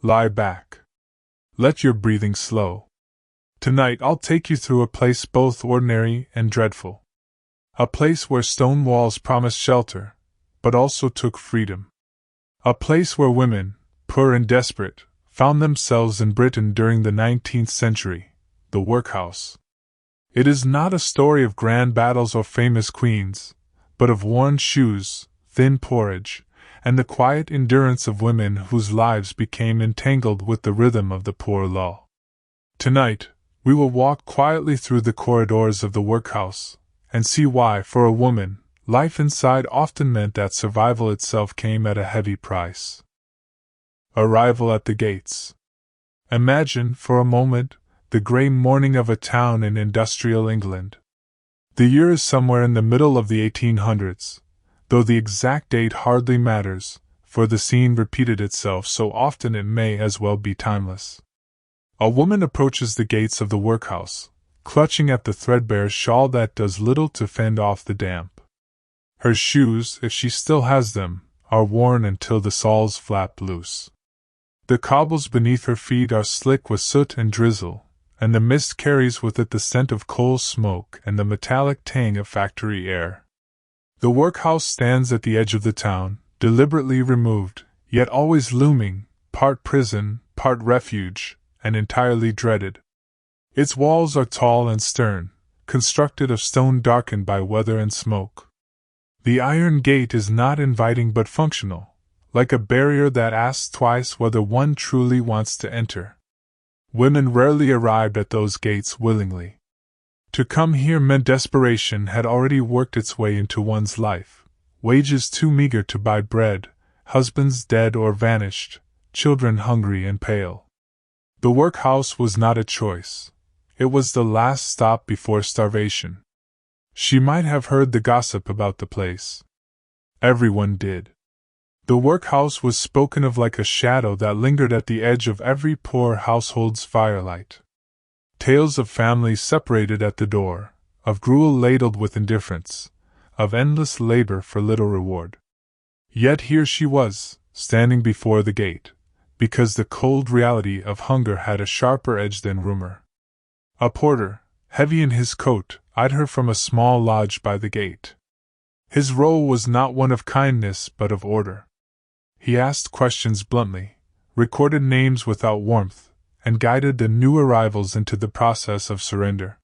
Lie back. Let your breathing slow. Tonight I'll take you through a place both ordinary and dreadful. A place where stone walls promised shelter, but also took freedom. A place where women, poor and desperate, found themselves in Britain during the 19th century, the workhouse. It is not a story of grand battles or famous queens, but of worn shoes, thin porridge, and the quiet endurance of women whose lives became entangled with the rhythm of the poor law. Tonight, we will walk quietly through the corridors of the workhouse, and see why, for a woman, life inside often meant that survival itself came at a heavy price. Arrival at the gates. Imagine, for a moment, the grey morning of a town in industrial England. The year is somewhere in the middle of the 1800s, though the exact date hardly matters, for the scene repeated itself so often it may as well be timeless. A woman approaches the gates of the workhouse, clutching at the threadbare shawl that does little to fend off the damp. Her shoes, if she still has them, are worn until the soles flap loose. The cobbles beneath her feet are slick with soot and drizzle, and the mist carries with it the scent of coal smoke and the metallic tang of factory air. The workhouse stands at the edge of the town, deliberately removed, yet always looming, part prison, part refuge, and entirely dreaded. Its walls are tall and stern, constructed of stone darkened by weather and smoke. The iron gate is not inviting but functional, like a barrier that asks twice whether one truly wants to enter. Women rarely arrived at those gates willingly. To come here meant desperation had already worked its way into one's life, wages too meager to buy bread, husbands dead or vanished, children hungry and pale. The workhouse was not a choice. It was the last stop before starvation. She might have heard the gossip about the place. Everyone did. The workhouse was spoken of like a shadow that lingered at the edge of every poor household's firelight. Tales of families separated at the door, of gruel ladled with indifference, of endless labor for little reward. Yet here she was, standing before the gate, because the cold reality of hunger had a sharper edge than rumor. A porter, heavy in his coat, eyed her from a small lodge by the gate. His role was not one of kindness but of order. He asked questions bluntly, recorded names without warmth, and guided the new arrivals into the process of surrender.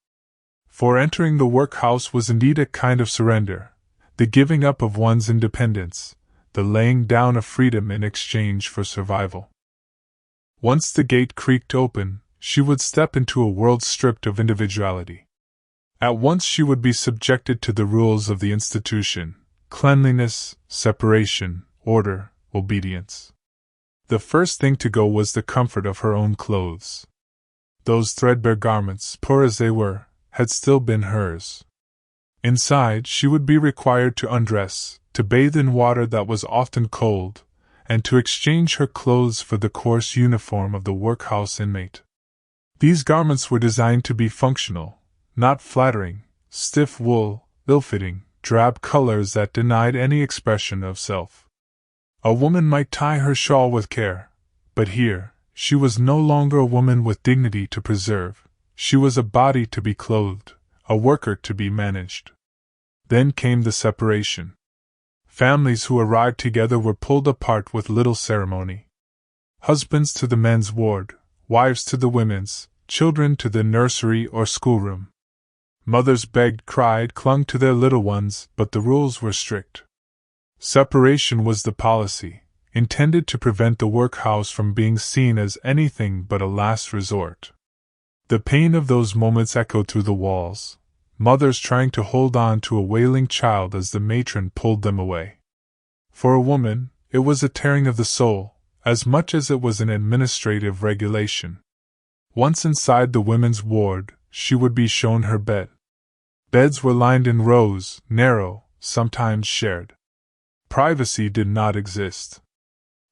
For entering the workhouse was indeed a kind of surrender, the giving up of one's independence, the laying down of freedom in exchange for survival. Once the gate creaked open, she would step into a world stripped of individuality. At once she would be subjected to the rules of the institution: cleanliness, separation, order, obedience. The first thing to go was the comfort of her own clothes. Those threadbare garments, poor as they were, had still been hers. Inside, she would be required to undress, to bathe in water that was often cold, and to exchange her clothes for the coarse uniform of the workhouse inmate. These garments were designed to be functional, not flattering, stiff wool, ill-fitting, drab colors that denied any expression of self. A woman might tie her shawl with care, but here, she was no longer a woman with dignity to preserve, she was a body to be clothed, a worker to be managed. Then came the separation. Families who arrived together were pulled apart with little ceremony. Husbands to the men's ward, wives to the women's, children to the nursery or schoolroom. Mothers begged, cried, clung to their little ones, but the rules were strict. Separation was the policy, intended to prevent the workhouse from being seen as anything but a last resort. The pain of those moments echoed through the walls, mothers trying to hold on to a wailing child as the matron pulled them away. For a woman, it was a tearing of the soul, as much as it was an administrative regulation. Once inside the women's ward, she would be shown her bed. Beds were lined in rows, narrow, sometimes shared. Privacy did not exist.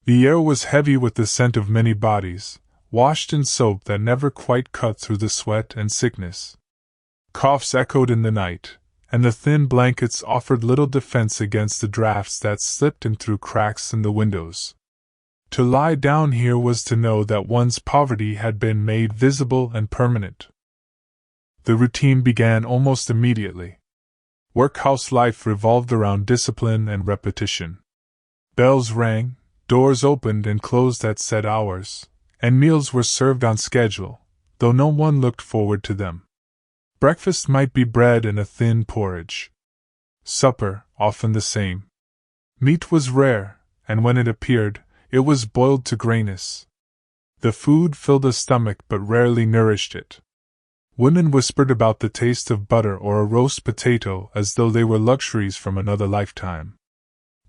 The air was heavy with the scent of many bodies, washed in soap that never quite cut through the sweat and sickness. Coughs echoed in the night, and the thin blankets offered little defense against the drafts that slipped in through cracks in the windows. To lie down here was to know that one's poverty had been made visible and permanent. The routine began almost immediately. Workhouse life revolved around discipline and repetition. Bells rang, doors opened and closed at set hours, and meals were served on schedule, though no one looked forward to them. Breakfast might be bread and a thin porridge. Supper, often the same. Meat was rare, and when it appeared, it was boiled to grayness. The food filled the stomach but rarely nourished it. Women whispered about the taste of butter or a roast potato as though they were luxuries from another lifetime.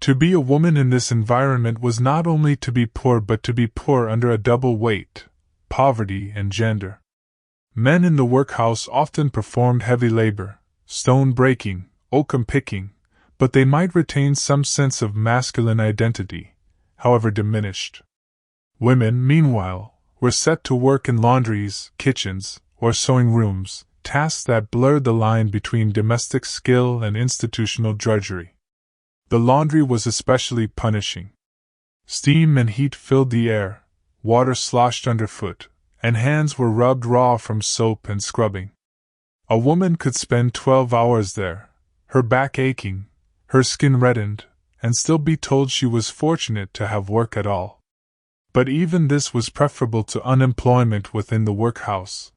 To be a woman in this environment was not only to be poor but to be poor under a double weight, poverty and gender. Men in the workhouse often performed heavy labor, stone breaking, oakum picking, but they might retain some sense of masculine identity, however diminished. Women, meanwhile, were set to work in laundries, kitchens, or sewing rooms, tasks that blurred the line between domestic skill and institutional drudgery. The laundry was especially punishing. Steam and heat filled the air, water sloshed underfoot, and hands were rubbed raw from soap and scrubbing. A woman could spend 12 hours there, her back aching, her skin reddened, and still be told she was fortunate to have work at all. But even this was preferable to unemployment within the workhouse.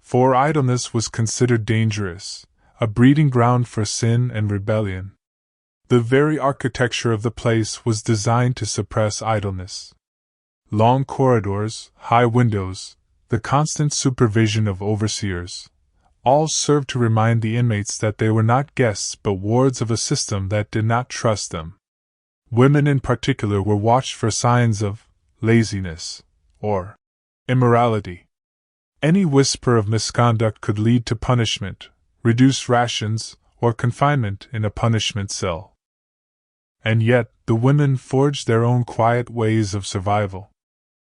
For idleness was considered dangerous, a breeding ground for sin and rebellion. The very architecture of the place was designed to suppress idleness. Long corridors, high windows, the constant supervision of overseers, all served to remind the inmates that they were not guests but wards of a system that did not trust them. Women in particular were watched for signs of laziness or immorality. Any whisper of misconduct could lead to punishment, reduced rations, or confinement in a punishment cell. And yet, the women forged their own quiet ways of survival.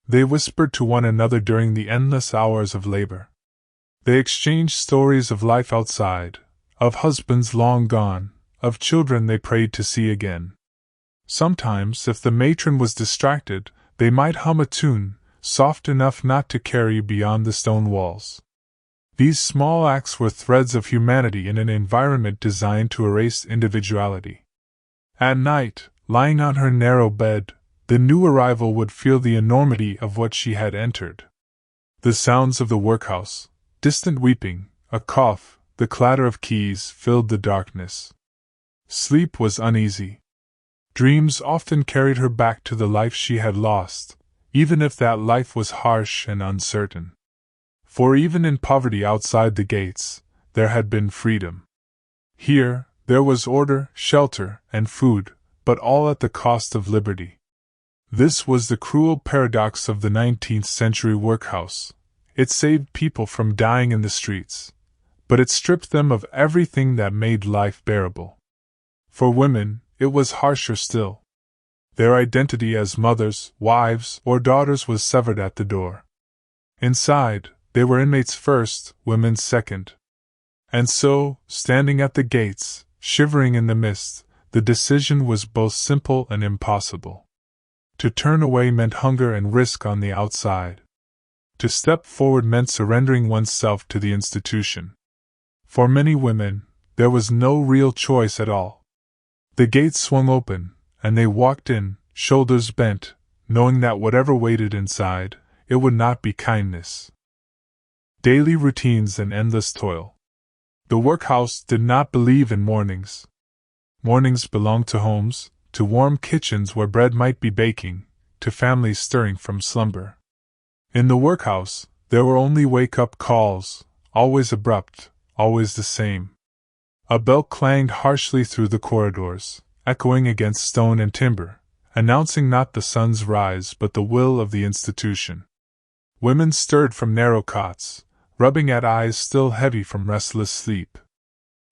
They whispered to one another during the endless hours of labor. They exchanged stories of life outside, of husbands long gone, of children they prayed to see again. Sometimes, if the matron was distracted, they might hum a tune, soft enough not to carry beyond the stone walls. These small acts were threads of humanity in an environment designed to erase individuality. At night, lying on her narrow bed, the new arrival would feel the enormity of what she had entered. The sounds of the workhouse, distant weeping, a cough, the clatter of keys filled the darkness. Sleep was uneasy. Dreams often carried her back to the life she had lost, even if that life was harsh and uncertain. For even in poverty outside the gates, there had been freedom. Here, there was order, shelter, and food, but all at the cost of liberty. This was the cruel paradox of the 19th century workhouse. It saved people from dying in the streets, but it stripped them of everything that made life bearable. For women, it was harsher still. Their identity as mothers, wives, or daughters was severed at the door. Inside, they were inmates first, women second. And so, standing at the gates, shivering in the mist, the decision was both simple and impossible. To turn away meant hunger and risk on the outside. To step forward meant surrendering oneself to the institution. For many women, there was no real choice at all. The gates swung open, and they walked in, shoulders bent, knowing that whatever waited inside, it would not be kindness. Daily routines and endless toil. The workhouse did not believe in mornings. Mornings belonged to homes, to warm kitchens where bread might be baking, to families stirring from slumber. In the workhouse, there were only wake-up calls, always abrupt, always the same. A bell clanged harshly through the corridors, echoing against stone and timber, announcing not the sun's rise but the will of the institution. Women stirred from narrow cots, rubbing at eyes still heavy from restless sleep.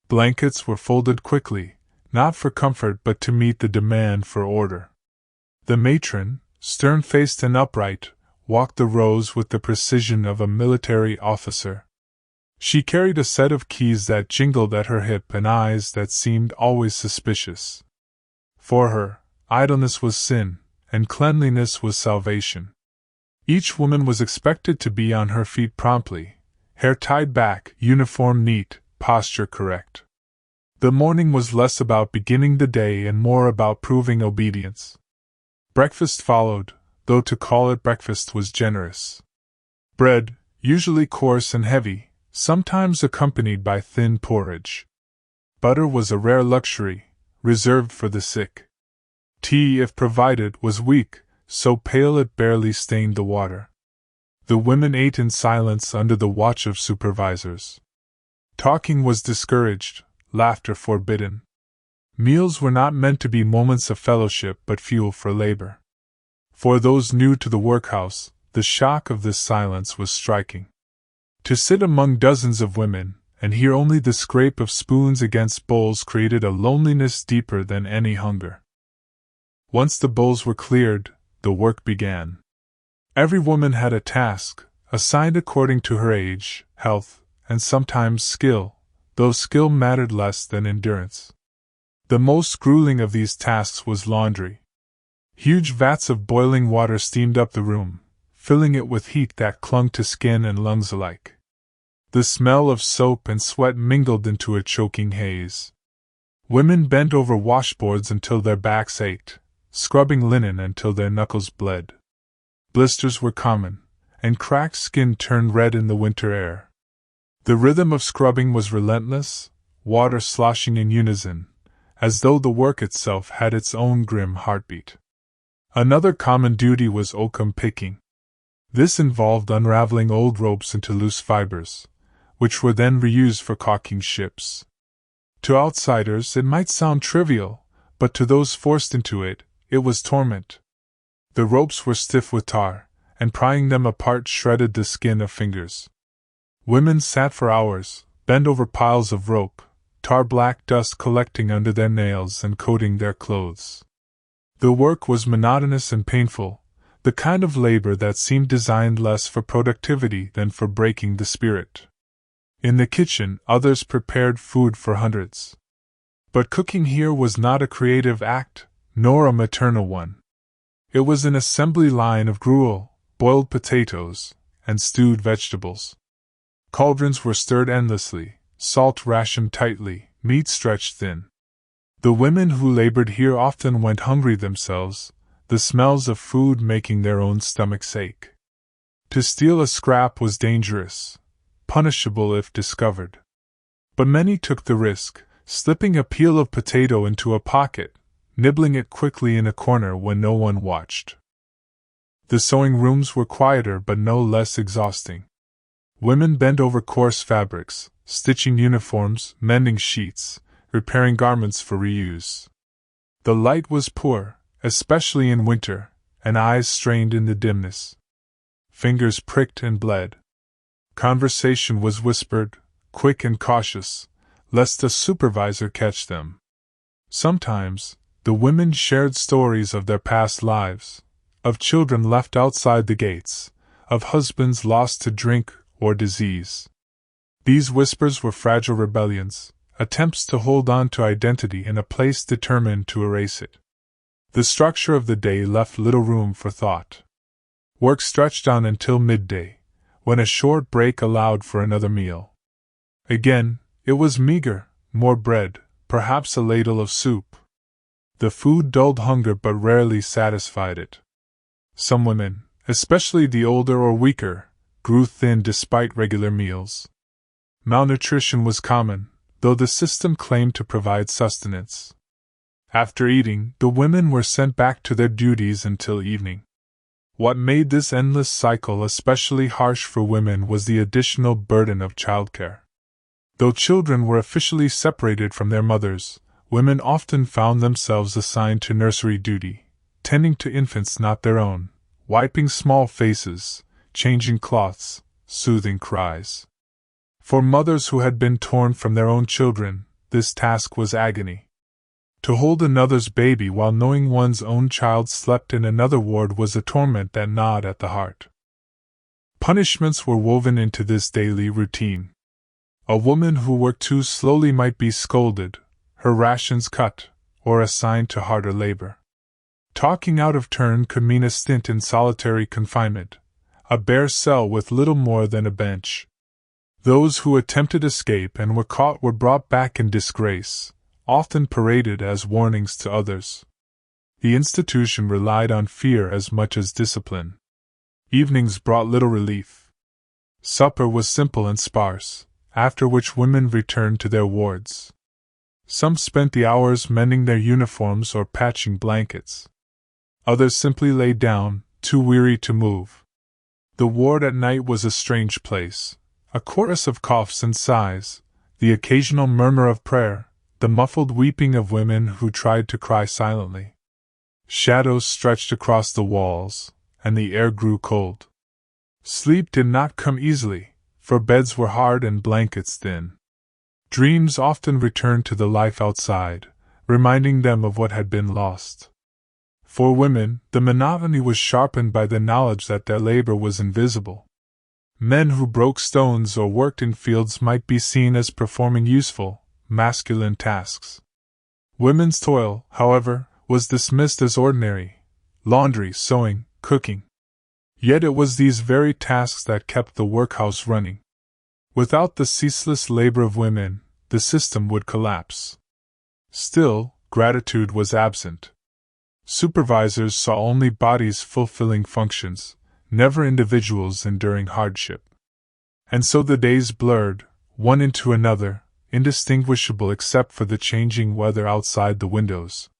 Blankets were folded quickly, not for comfort but to meet the demand for order. The matron, stern-faced and upright, walked the rows with the precision of a military officer. She carried a set of keys that jingled at her hip and eyes that seemed always suspicious. For her, idleness was sin, and cleanliness was salvation. Each woman was expected to be on her feet promptly, hair tied back, uniform neat, posture correct. The morning was less about beginning the day and more about proving obedience. Breakfast followed, though to call it breakfast was generous. Bread, usually coarse and heavy, sometimes accompanied by thin porridge. Butter was a rare luxury, reserved for the sick. Tea, if provided, was weak, so pale it barely stained the water. The women ate in silence under the watch of supervisors. Talking was discouraged, laughter forbidden. Meals were not meant to be moments of fellowship but fuel for labor. For those new to the workhouse, the shock of this silence was striking. To sit among dozens of women, and hear only the scrape of spoons against bowls created a loneliness deeper than any hunger. Once the bowls were cleared, the work began. Every woman had a task, assigned according to her age, health, and sometimes skill, though skill mattered less than endurance. The most grueling of these tasks was laundry. Huge vats of boiling water steamed up the room, filling it with heat that clung to skin and lungs alike. The smell of soap and sweat mingled into a choking haze. Women bent over washboards until their backs ached, scrubbing linen until their knuckles bled. Blisters were common, and cracked skin turned red in the winter air. The rhythm of scrubbing was relentless, water sloshing in unison, as though the work itself had its own grim heartbeat. Another common duty was oakum picking. This involved unraveling old ropes into loose fibers, which were then reused for caulking ships. To outsiders it might sound trivial, but to those forced into it, it was torment. The ropes were stiff with tar, and prying them apart shredded the skin of fingers. Women sat for hours, bent over piles of rope, tar-black dust collecting under their nails and coating their clothes. The work was monotonous and painful, the kind of labor that seemed designed less for productivity than for breaking the spirit. In the kitchen, others prepared food for hundreds. But cooking here was not a creative act, nor a maternal one. It was an assembly line of gruel, boiled potatoes, and stewed vegetables. Cauldrons were stirred endlessly, salt rationed tightly, meat stretched thin. The women who labored here often went hungry themselves, the smells of food making their own stomachs ache. To steal a scrap was dangerous, punishable if discovered. But many took the risk, slipping a peel of potato into a pocket, nibbling it quickly in a corner when no one watched. The sewing rooms were quieter but no less exhausting. Women bent over coarse fabrics, stitching uniforms, mending sheets, repairing garments for reuse. The light was poor, especially in winter, and eyes strained in the dimness. Fingers pricked and bled. Conversation was whispered, quick and cautious, lest a supervisor catch them. Sometimes, the women shared stories of their past lives, of children left outside the gates, of husbands lost to drink or disease. These whispers were fragile rebellions, attempts to hold on to identity in a place determined to erase it. The structure of the day left little room for thought. Work stretched on until midday, when a short break allowed for another meal. Again, it was meager, more bread, perhaps a ladle of soup. The food dulled hunger but rarely satisfied it. Some women, especially the older or weaker, grew thin despite regular meals. Malnutrition was common, though the system claimed to provide sustenance. After eating, the women were sent back to their duties until evening. What made this endless cycle especially harsh for women was the additional burden of childcare. Though children were officially separated from their mothers, women often found themselves assigned to nursery duty, tending to infants not their own, wiping small faces, changing cloths, soothing cries. For mothers who had been torn from their own children, this task was agony. To hold another's baby while knowing one's own child slept in another ward was a torment that gnawed at the heart. Punishments were woven into this daily routine. A woman who worked too slowly might be scolded, her rations cut, or assigned to harder labor. Talking out of turn could mean a stint in solitary confinement, a bare cell with little more than a bench. Those who attempted escape and were caught were brought back in disgrace, often paraded as warnings to others. The institution relied on fear as much as discipline. Evenings brought little relief. Supper was simple and sparse, after which women returned to their wards. Some spent the hours mending their uniforms or patching blankets. Others simply lay down, too weary to move. The ward at night was a strange place, a chorus of coughs and sighs, the occasional murmur of prayer, the muffled weeping of women who tried to cry silently. Shadows stretched across the walls, and the air grew cold. Sleep did not come easily, for beds were hard and blankets thin. Dreams often returned to the life outside, reminding them of what had been lost. For women, the monotony was sharpened by the knowledge that their labor was invisible. Men who broke stones or worked in fields might be seen as performing useful, masculine tasks. Women's toil, however, was dismissed as ordinary: laundry, sewing, cooking. Yet it was these very tasks that kept the workhouse running. Without the ceaseless labor of women, the system would collapse. Still, gratitude was absent. Supervisors saw only bodies fulfilling functions, never individuals enduring hardship. And so the days blurred, one into another, indistinguishable except for the changing weather outside the windows.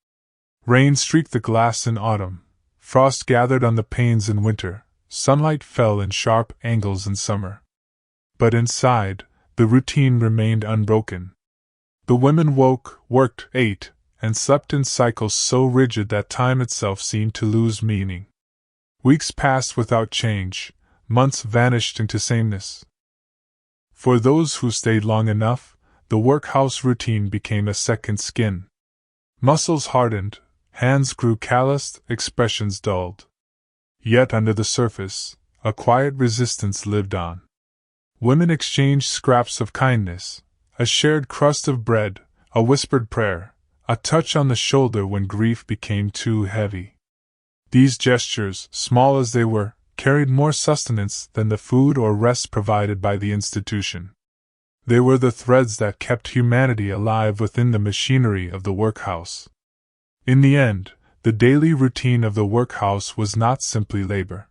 Rain streaked the glass in autumn, frost gathered on the panes in winter, sunlight fell in sharp angles in summer. But inside, the routine remained unbroken. The women woke, worked, ate, and slept in cycles so rigid that time itself seemed to lose meaning. Weeks passed without change, months vanished into sameness. For those who stayed long enough, the workhouse routine became a second skin. Muscles hardened, hands grew calloused, expressions dulled. Yet under the surface, a quiet resistance lived on. Women exchanged scraps of kindness, a shared crust of bread, a whispered prayer, a touch on the shoulder when grief became too heavy. These gestures, small as they were, carried more sustenance than the food or rest provided by the institution. They were the threads that kept humanity alive within the machinery of the workhouse. In the end, the daily routine of the workhouse was not simply labor.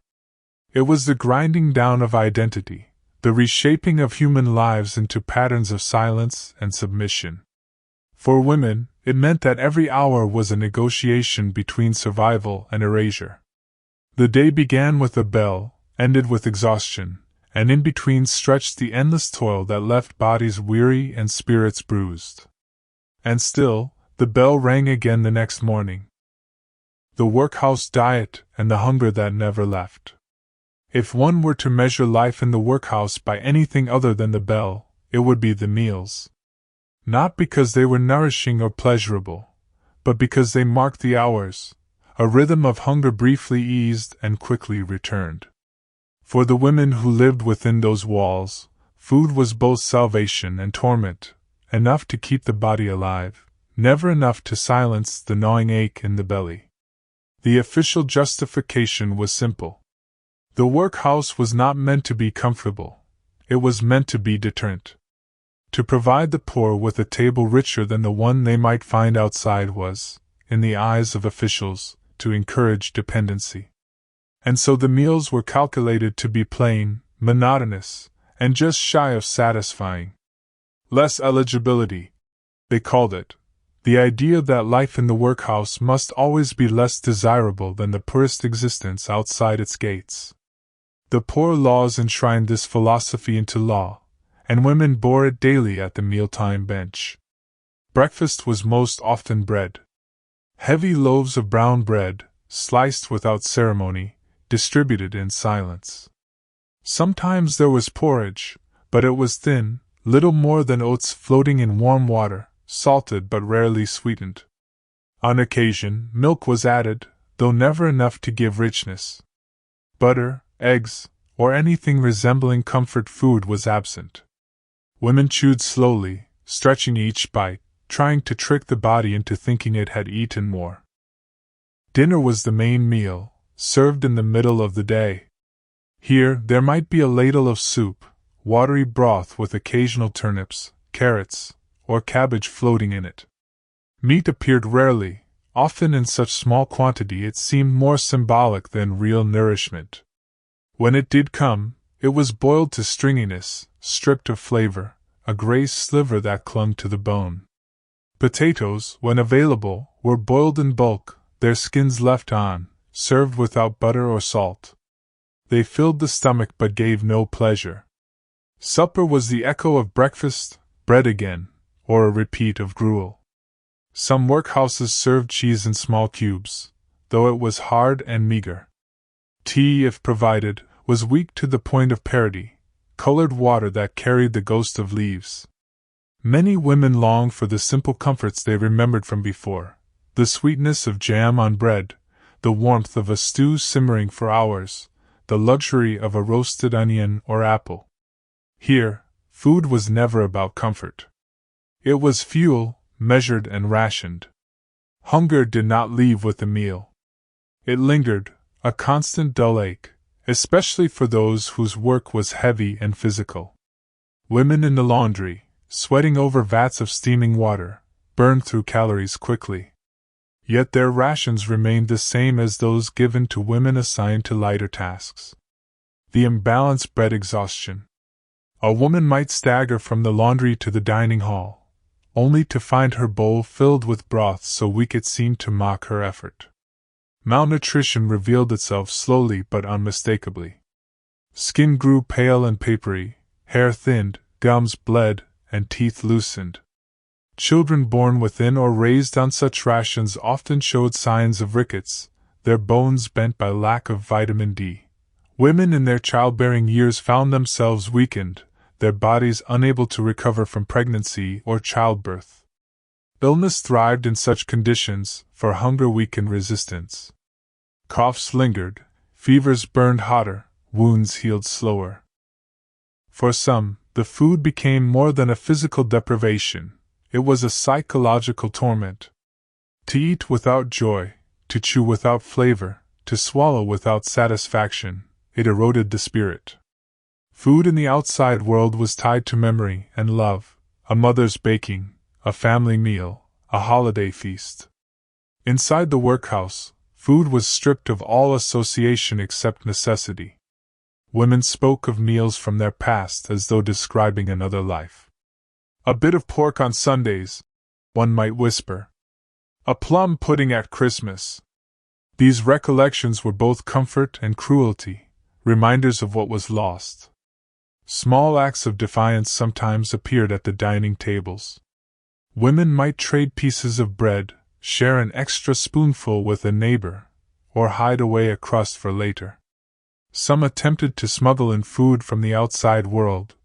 It was the grinding down of identity, the reshaping of human lives into patterns of silence and submission. For women, it meant that every hour was a negotiation between survival and erasure. The day began with a bell, ended with exhaustion, and in between stretched the endless toil that left bodies weary and spirits bruised. And still, the bell rang again the next morning. The workhouse diet and the hunger that never left. If one were to measure life in the workhouse by anything other than the bell, it would be the meals. Not because they were nourishing or pleasurable, but because they marked the hours, a rhythm of hunger briefly eased and quickly returned. For the women who lived within those walls, food was both salvation and torment, enough to keep the body alive, never enough to silence the gnawing ache in the belly. The official justification was simple. The workhouse was not meant to be comfortable, it was meant to be deterrent. To provide the poor with a table richer than the one they might find outside was, in the eyes of officials, to encourage dependency. And so the meals were calculated to be plain, monotonous, and just shy of satisfying. Less eligibility, they called it. The idea that life in the workhouse must always be less desirable than the poorest existence outside its gates. The poor laws enshrined this philosophy into law, and women bore it daily at the mealtime bench. Breakfast was most often bread. Heavy loaves of brown bread, sliced without ceremony, distributed in silence. Sometimes there was porridge, but it was thin, little more than oats floating in warm water, salted but rarely sweetened. On occasion, milk was added, though never enough to give richness. Butter, eggs, or anything resembling comfort food was absent. Women chewed slowly, stretching each bite, trying to trick the body into thinking it had eaten more. Dinner was the main meal, served in the middle of the day. Here, there might be a ladle of soup, watery broth with occasional turnips, carrots, or cabbage floating in it. Meat appeared rarely, often in such small quantity it seemed more symbolic than real nourishment. When it did come, it was boiled to stringiness, stripped of flavor, a gray sliver that clung to the bone. Potatoes, when available, were boiled in bulk, their skins left on, served without butter or salt. They filled the stomach but gave no pleasure. Supper was the echo of breakfast, bread again, or a repeat of gruel. Some workhouses served cheese in small cubes, though it was hard and meager. Tea, if provided, was weak to the point of parody, colored water that carried the ghost of leaves. Many women longed for the simple comforts they remembered from before, the sweetness of jam on bread, the warmth of a stew simmering for hours, the luxury of a roasted onion or apple. Here, food was never about comfort. It was fuel, measured and rationed. Hunger did not leave with the meal. It lingered, a constant dull ache, especially for those whose work was heavy and physical. Women in the laundry, sweating over vats of steaming water, burned through calories quickly. Yet their rations remained the same as those given to women assigned to lighter tasks. The imbalance bred exhaustion. A woman might stagger from the laundry to the dining hall, only to find her bowl filled with broth so weak it seemed to mock her effort. Malnutrition revealed itself slowly but unmistakably. Skin grew pale and papery, hair thinned, gums bled, and teeth loosened. Children born within or raised on such rations often showed signs of rickets, their bones bent by lack of vitamin D. Women in their childbearing years found themselves weakened, their bodies unable to recover from pregnancy or childbirth. Illness thrived in such conditions, for hunger weakened resistance. Coughs lingered, fevers burned hotter, wounds healed slower. For some, the food became more than a physical deprivation. It was a psychological torment. To eat without joy, to chew without flavor, to swallow without satisfaction, it eroded the spirit. Food in the outside world was tied to memory and love, a mother's baking, a family meal, a holiday feast. Inside the workhouse, food was stripped of all association except necessity. Women spoke of meals from their past as though describing another life. A bit of pork on Sundays, one might whisper. A plum pudding at Christmas. These recollections were both comfort and cruelty, reminders of what was lost. Small acts of defiance sometimes appeared at the dining tables. Women might trade pieces of bread, share an extra spoonful with a neighbor, or hide away a crust for later. Some attempted to smuggle in food from the outside world,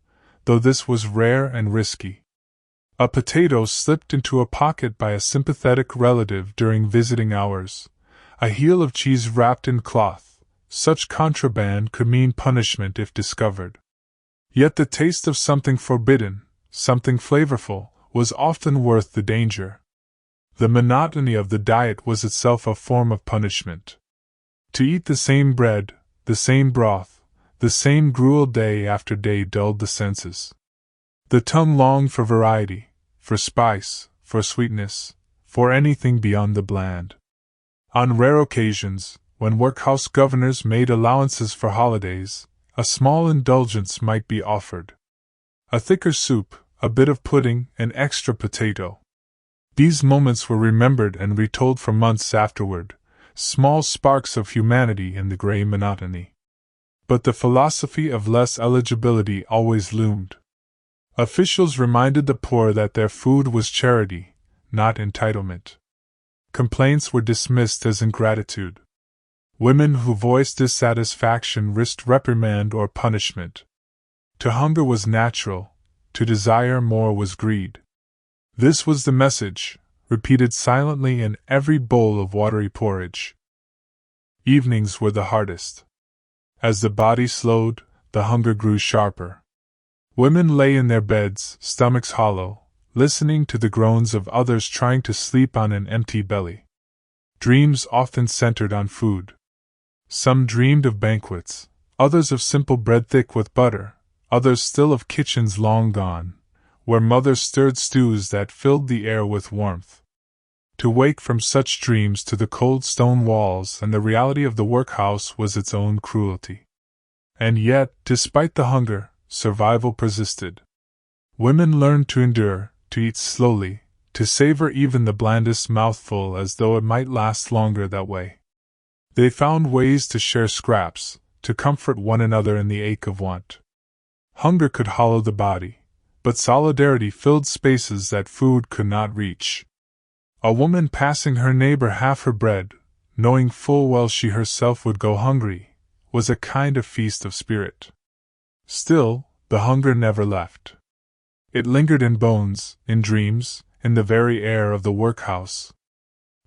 though this was rare and risky. A potato slipped into a pocket by a sympathetic relative during visiting hours, a heel of cheese wrapped in cloth. Such contraband could mean punishment if discovered. Yet the taste of something forbidden, something flavorful, was often worth the danger. The monotony of the diet was itself a form of punishment. To eat the same bread, the same broth, the same gruel day after day dulled the senses. The tongue longed for variety, for spice, for sweetness, for anything beyond the bland. On rare occasions, when workhouse governors made allowances for holidays, a small indulgence might be offered. A thicker soup, a bit of pudding, an extra potato. These moments were remembered and retold for months afterward, small sparks of humanity in the gray monotony. But the philosophy of less eligibility always loomed. Officials reminded the poor that their food was charity, not entitlement. Complaints were dismissed as ingratitude. Women who voiced dissatisfaction risked reprimand or punishment. To hunger was natural, to desire more was greed. This was the message, repeated silently in every bowl of watery porridge. Evenings were the hardest. As the body slowed, the hunger grew sharper. Women lay in their beds, stomachs hollow, listening to the groans of others trying to sleep on an empty belly. Dreams often centered on food. Some dreamed of banquets, others of simple bread thick with butter, others still of kitchens long gone, where mothers stirred stews that filled the air with warmth. To wake from such dreams to the cold stone walls and the reality of the workhouse was its own cruelty. And yet, despite the hunger, survival persisted. Women learned to endure, to eat slowly, to savor even the blandest mouthful as though it might last longer that way. They found ways to share scraps, to comfort one another in the ache of want. Hunger could hollow the body, but solidarity filled spaces that food could not reach. A woman passing her neighbor half her bread, knowing full well she herself would go hungry, was a kind of feast of spirit. Still, the hunger never left. It lingered in bones, in dreams, in the very air of the workhouse.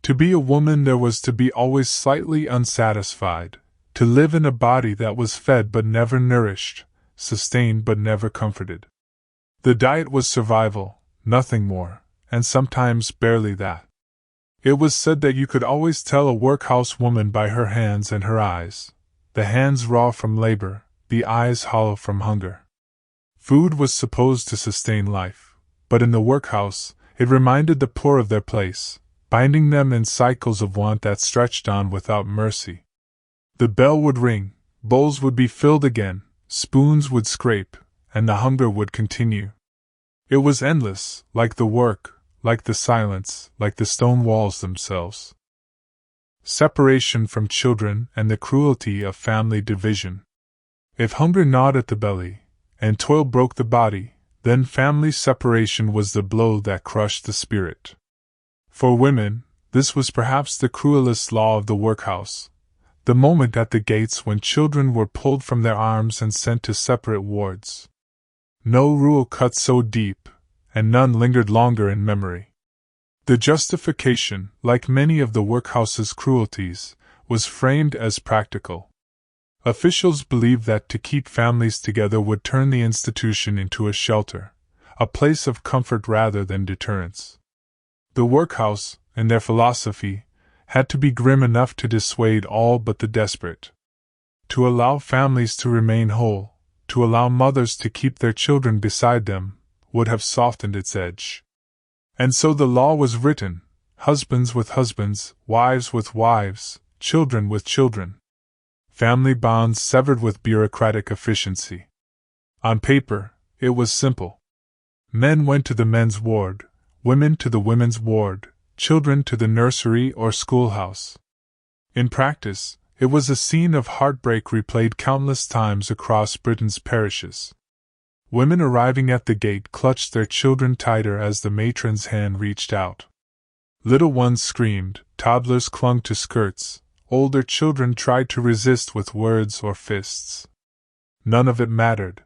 To be a woman there was to be always slightly unsatisfied, to live in a body that was fed but never nourished, sustained but never comforted. The diet was survival, nothing more, and sometimes barely that. It was said that you could always tell a workhouse woman by her hands and her eyes, the hands raw from labor, the eyes hollow from hunger. Food was supposed to sustain life, but in the workhouse, it reminded the poor of their place, binding them in cycles of want that stretched on without mercy. The bell would ring, bowls would be filled again, spoons would scrape, and the hunger would continue. It was endless, like the work, like the silence, like the stone walls themselves. Separation from children and the cruelty of family division. If hunger gnawed at the belly, and toil broke the body, then family separation was the blow that crushed the spirit. For women, this was perhaps the cruelest law of the workhouse, the moment at the gates when children were pulled from their arms and sent to separate wards. No rule cut so deep, and none lingered longer in memory. The justification, like many of the workhouse's cruelties, was framed as practical. Officials believed that to keep families together would turn the institution into a shelter, a place of comfort rather than deterrence. The workhouse, in their philosophy, had to be grim enough to dissuade all but the desperate. To allow families to remain whole, to allow mothers to keep their children beside them, would have softened its edge. And so the law was written, husbands with husbands, wives with wives, children with children. Family bonds severed with bureaucratic efficiency. On paper, it was simple. Men went to the men's ward, women to the women's ward, children to the nursery or schoolhouse. In practice, it was a scene of heartbreak replayed countless times across Britain's parishes. Women arriving at the gate clutched their children tighter as the matron's hand reached out. Little ones screamed, toddlers clung to skirts, older children tried to resist with words or fists. None of it mattered.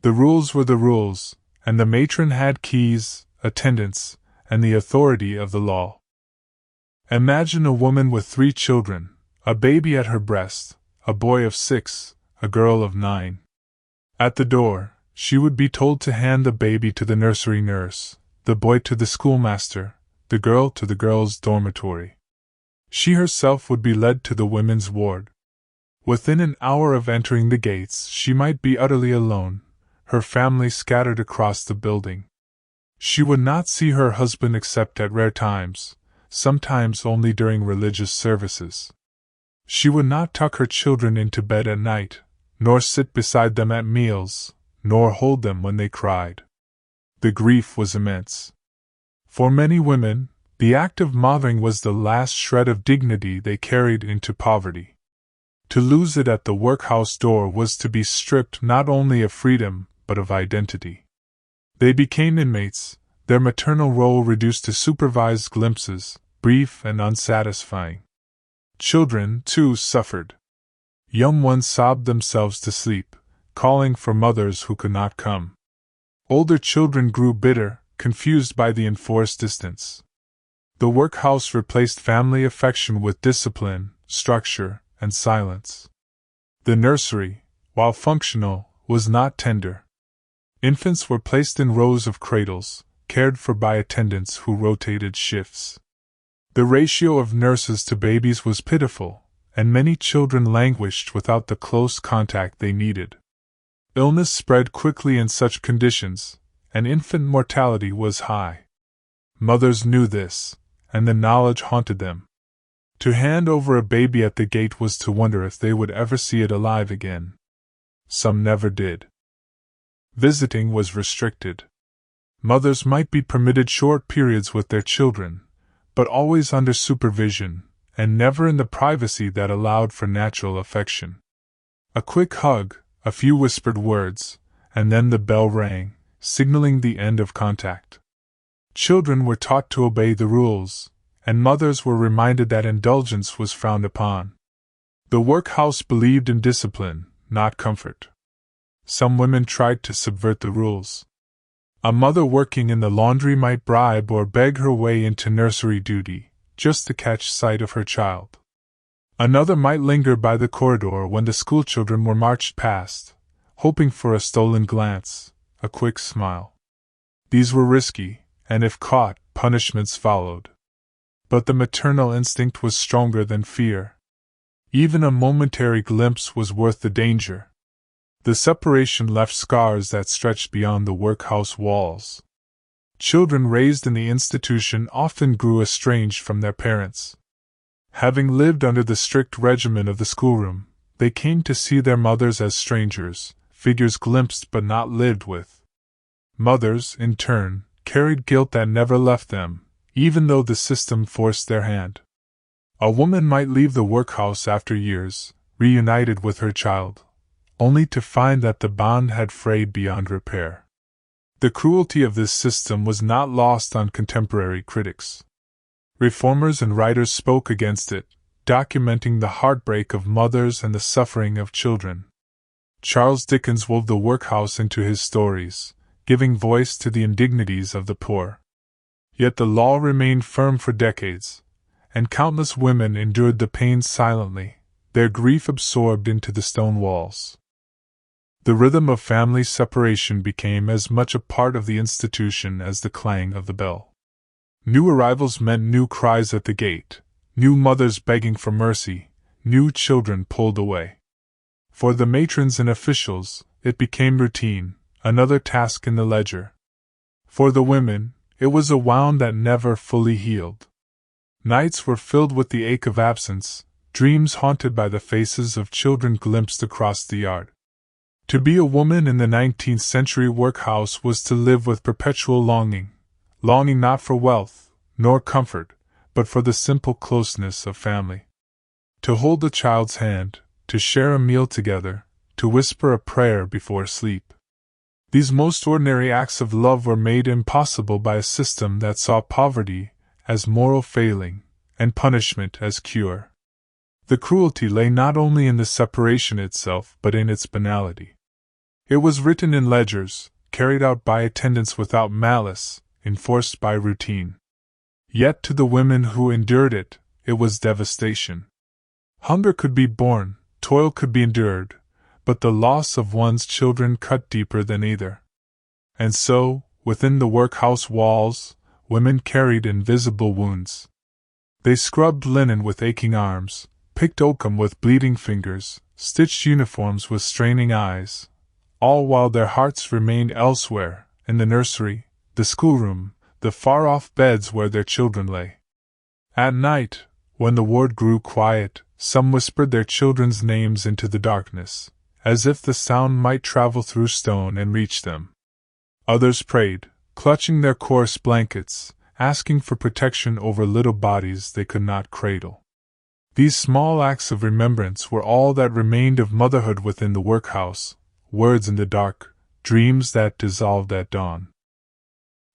The rules were the rules, and the matron had keys, attendants, and the authority of the law. Imagine a woman with 3 children, a baby at her breast, a boy of 6, a girl of 9. At the door, she would be told to hand the baby to the nursery nurse, the boy to the schoolmaster, the girl to the girls' dormitory. She herself would be led to the women's ward. Within an hour of entering the gates, she might be utterly alone, her family scattered across the building. She would not see her husband except at rare times, sometimes only during religious services. She would not tuck her children into bed at night, nor sit beside them at meals, nor hold them when they cried. The grief was immense. For many women, the act of mothering was the last shred of dignity they carried into poverty. To lose it at the workhouse door was to be stripped not only of freedom, but of identity. They became inmates, their maternal role reduced to supervised glimpses, brief and unsatisfying. Children, too, suffered. Young ones sobbed themselves to sleep, calling for mothers who could not come. Older children grew bitter, confused by the enforced distance. The workhouse replaced family affection with discipline, structure, and silence. The nursery, while functional, was not tender. Infants were placed in rows of cradles, cared for by attendants who rotated shifts. The ratio of nurses to babies was pitiful, and many children languished without the close contact they needed. Illness spread quickly in such conditions, and infant mortality was high. Mothers knew this, and the knowledge haunted them. To hand over a baby at the gate was to wonder if they would ever see it alive again. Some never did. Visiting was restricted. Mothers might be permitted short periods with their children, but always under supervision, and never in the privacy that allowed for natural affection. A quick hug, a few whispered words, and then the bell rang, signaling the end of contact. Children were taught to obey the rules, and mothers were reminded that indulgence was frowned upon. The workhouse believed in discipline, not comfort. Some women tried to subvert the rules. A mother working in the laundry might bribe or beg her way into nursery duty, just to catch sight of her child. Another might linger by the corridor when the schoolchildren were marched past, hoping for a stolen glance, a quick smile. These were risky, and if caught, punishments followed. But the maternal instinct was stronger than fear. Even a momentary glimpse was worth the danger. The separation left scars that stretched beyond the workhouse walls. Children raised in the institution often grew estranged from their parents. Having lived under the strict regimen of the schoolroom, they came to see their mothers as strangers, figures glimpsed but not lived with. Mothers, in turn, carried guilt that never left them, even though the system forced their hand. A woman might leave the workhouse after years, reunited with her child, only to find that the bond had frayed beyond repair. The cruelty of this system was not lost on contemporary critics. Reformers and writers spoke against it, documenting the heartbreak of mothers and the suffering of children. Charles Dickens wove the workhouse into his stories, giving voice to the indignities of the poor. Yet the law remained firm for decades, and countless women endured the pain silently, their grief absorbed into the stone walls. The rhythm of family separation became as much a part of the institution as the clang of the bell. New arrivals meant new cries at the gate, new mothers begging for mercy, new children pulled away. For the matrons and officials, it became routine, another task in the ledger. For the women, it was a wound that never fully healed. Nights were filled with the ache of absence, dreams haunted by the faces of children glimpsed across the yard. To be a woman in the 19th century workhouse was to live with perpetual longing not for wealth, nor comfort, but for the simple closeness of family. To hold a child's hand, to share a meal together, to whisper a prayer before sleep. These most ordinary acts of love were made impossible by a system that saw poverty as moral failing, and punishment as cure. The cruelty lay not only in the separation itself but in its banality. It was written in ledgers, carried out by attendants without malice, enforced by routine. Yet to the women who endured it, it was devastation. Hunger could be borne, toil could be endured, but the loss of one's children cut deeper than either. And so, within the workhouse walls, women carried invisible wounds. They scrubbed linen with aching arms, picked oakum with bleeding fingers, stitched uniforms with straining eyes, all while their hearts remained elsewhere, in the nursery, the schoolroom, the far-off beds where their children lay. At night, when the ward grew quiet, some whispered their children's names into the darkness, as if the sound might travel through stone and reach them. Others prayed, clutching their coarse blankets, asking for protection over little bodies they could not cradle. These small acts of remembrance were all that remained of motherhood within the workhouse, words in the dark, dreams that dissolved at dawn.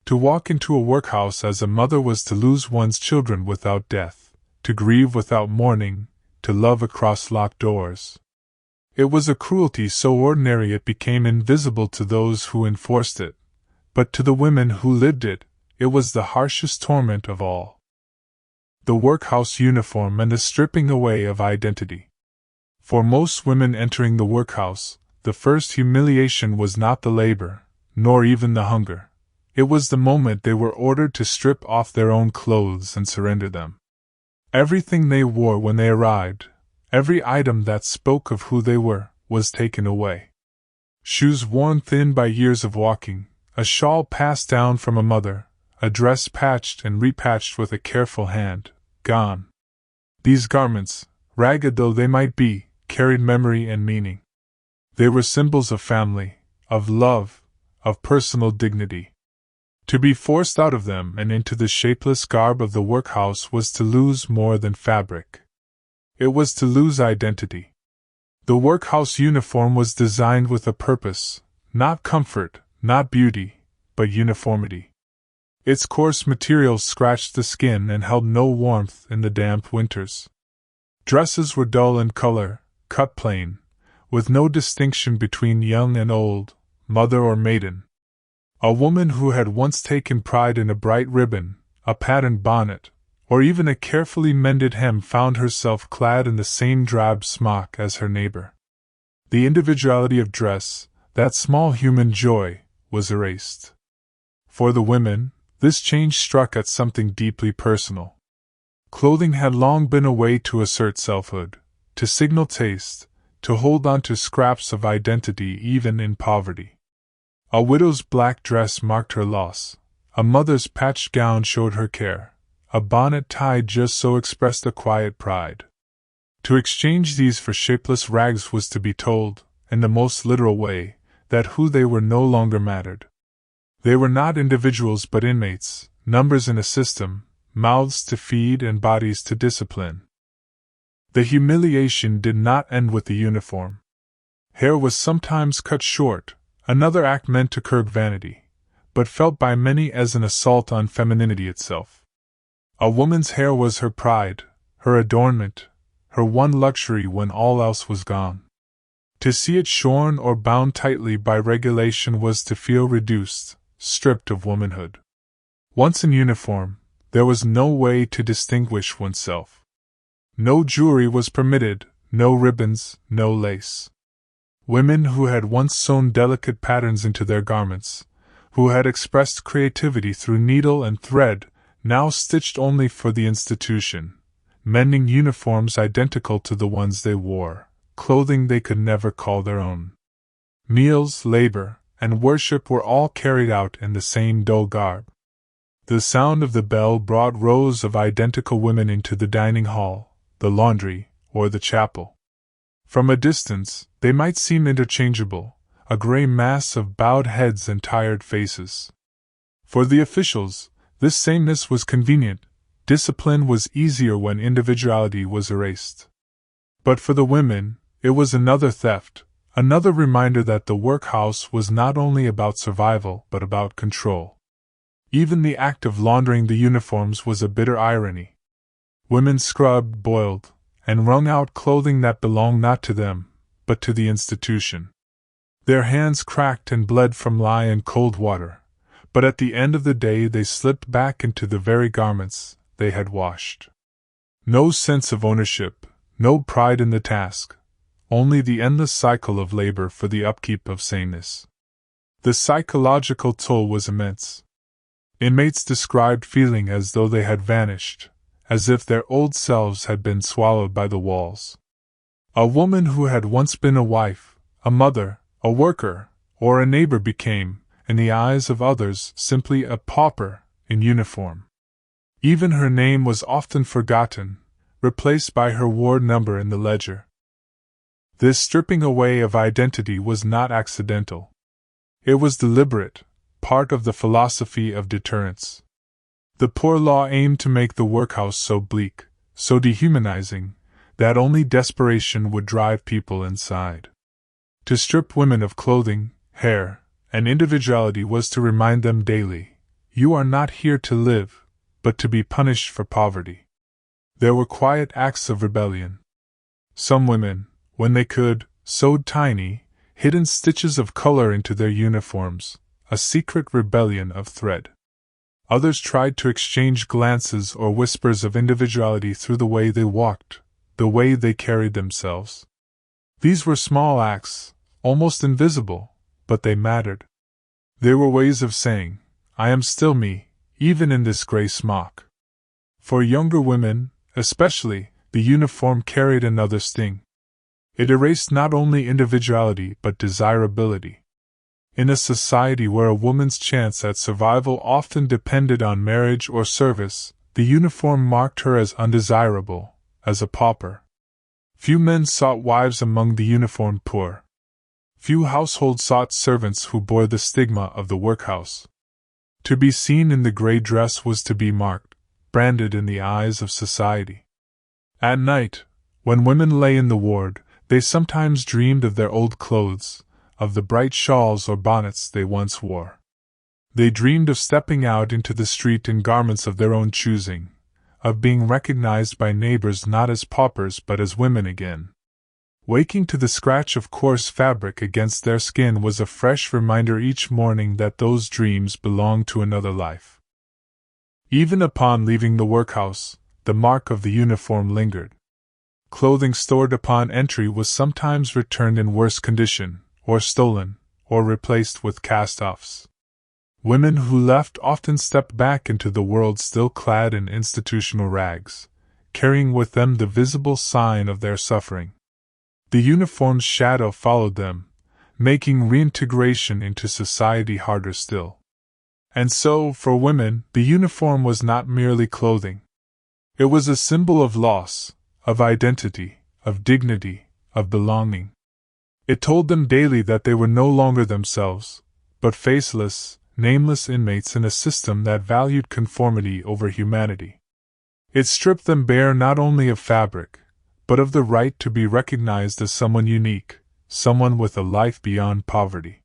To walk into a workhouse as a mother was to lose one's children without death, to grieve without mourning, to love across locked doors. It was a cruelty so ordinary it became invisible to those who enforced it, but to the women who lived it, it was the harshest torment of all. The workhouse uniform and the stripping away of identity. For most women entering the workhouse, the first humiliation was not the labor, nor even the hunger. It was the moment they were ordered to strip off their own clothes and surrender them. Everything they wore when they arrived, every item that spoke of who they were, was taken away. Shoes worn thin by years of walking, a shawl passed down from a mother, a dress patched and repatched with a careful hand, gone. These garments, ragged though they might be, carried memory and meaning. They were symbols of family, of love, of personal dignity. To be forced out of them and into the shapeless garb of the workhouse was to lose more than fabric. It was to lose identity. The workhouse uniform was designed with a purpose, not comfort, not beauty, but uniformity. Its coarse materials scratched the skin and held no warmth in the damp winters. Dresses were dull in color, cut plain, with no distinction between young and old, mother or maiden. A woman who had once taken pride in a bright ribbon, a patterned bonnet, or even a carefully mended hem found herself clad in the same drab smock as her neighbor. The individuality of dress, that small human joy, was erased. For the women, this change struck at something deeply personal. Clothing had long been a way to assert selfhood, to signal taste, to hold on to scraps of identity even in poverty. A widow's black dress marked her loss, a mother's patched gown showed her care, a bonnet tied just so expressed a quiet pride. To exchange these for shapeless rags was to be told, in the most literal way, that who they were no longer mattered. They were not individuals but inmates, numbers in a system, mouths to feed and bodies to discipline. The humiliation did not end with the uniform. Hair was sometimes cut short, another act meant to curb vanity, but felt by many as an assault on femininity itself. A woman's hair was her pride, her adornment, her one luxury when all else was gone. To see it shorn or bound tightly by regulation was to feel reduced, stripped of womanhood. Once in uniform, there was no way to distinguish oneself. No jewelry was permitted, no ribbons, no lace. Women who had once sewn delicate patterns into their garments, who had expressed creativity through needle and thread, now stitched only for the institution, mending uniforms identical to the ones they wore, clothing they could never call their own. Meals, labor, and worship were all carried out in the same dull garb. The sound of the bell brought rows of identical women into the dining hall, the laundry, or the chapel. From a distance, they might seem interchangeable, a gray mass of bowed heads and tired faces. For the officials, this sameness was convenient, discipline was easier when individuality was erased. But for the women, it was another theft, another reminder that the workhouse was not only about survival but about control. Even the act of laundering the uniforms was a bitter irony. Women scrubbed, boiled, and wrung out clothing that belonged not to them, but to the institution. Their hands cracked and bled from lye and cold water, but at the end of the day they slipped back into the very garments they had washed. No sense of ownership, no pride in the task, only the endless cycle of labor for the upkeep of sameness. The psychological toll was immense. Inmates described feeling as though they had vanished, as if their old selves had been swallowed by the walls. A woman who had once been a wife, a mother, a worker, or a neighbor became, in the eyes of others, simply a pauper in uniform. Even her name was often forgotten, replaced by her ward number in the ledger. This stripping away of identity was not accidental. It was deliberate, part of the philosophy of deterrence. The poor law aimed to make the workhouse so bleak, so dehumanizing, that only desperation would drive people inside. To strip women of clothing, hair, and individuality was to remind them daily, you are not here to live, but to be punished for poverty. There were quiet acts of rebellion. Some women, when they could, sewed tiny, hidden stitches of color into their uniforms, a secret rebellion of thread. Others tried to exchange glances or whispers of individuality through the way they walked, the way they carried themselves. These were small acts, almost invisible, but they mattered. They were ways of saying, I am still me, even in this gray smock. For younger women, especially, the uniform carried another sting. It erased not only individuality but desirability. In a society where a woman's chance at survival often depended on marriage or service, the uniform marked her as undesirable, as a pauper. Few men sought wives among the uniformed poor. Few households sought servants who bore the stigma of the workhouse. To be seen in the gray dress was to be marked, branded in the eyes of society. At night, when women lay in the ward, they sometimes dreamed of their old clothes, of the bright shawls or bonnets they once wore. They dreamed of stepping out into the street in garments of their own choosing, of being recognized by neighbors not as paupers but as women again. Waking to the scratch of coarse fabric against their skin was a fresh reminder each morning that those dreams belonged to another life. Even upon leaving the workhouse, the mark of the uniform lingered. Clothing stored upon entry was sometimes returned in worse condition, or stolen, or replaced with cast-offs. Women who left often stepped back into the world still clad in institutional rags, carrying with them the visible sign of their suffering. The uniform's shadow followed them, making reintegration into society harder still. And so, for women, the uniform was not merely clothing. It was a symbol of loss, of identity, of dignity, of belonging. It told them daily that they were no longer themselves, but faceless, nameless inmates in a system that valued conformity over humanity. It stripped them bare not only of fabric, but of the right to be recognized as someone unique, someone with a life beyond poverty.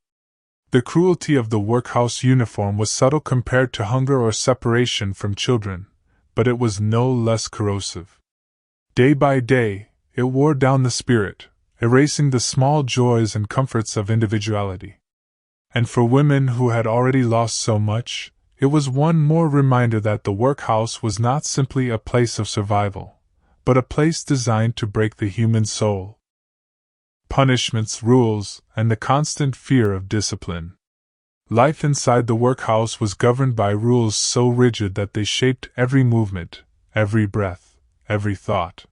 The cruelty of the workhouse uniform was subtle compared to hunger or separation from children, but it was no less corrosive. Day by day, it wore down the spirit, erasing the small joys and comforts of individuality. And for women who had already lost so much, it was one more reminder that the workhouse was not simply a place of survival, but a place designed to break the human soul. Punishments, rules, and the constant fear of discipline. Life inside the workhouse was governed by rules so rigid that they shaped every movement, every breath, every thought.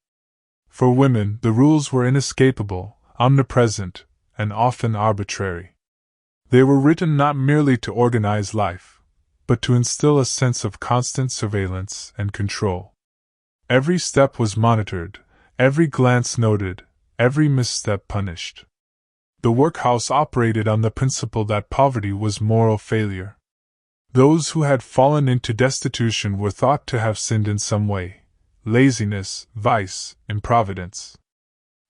For women, the rules were inescapable, omnipresent, and often arbitrary. They were written not merely to organize life, but to instill a sense of constant surveillance and control. Every step was monitored, every glance noted, every misstep punished. The workhouse operated on the principle that poverty was moral failure. Those who had fallen into destitution were thought to have sinned in some way: laziness, vice, improvidence.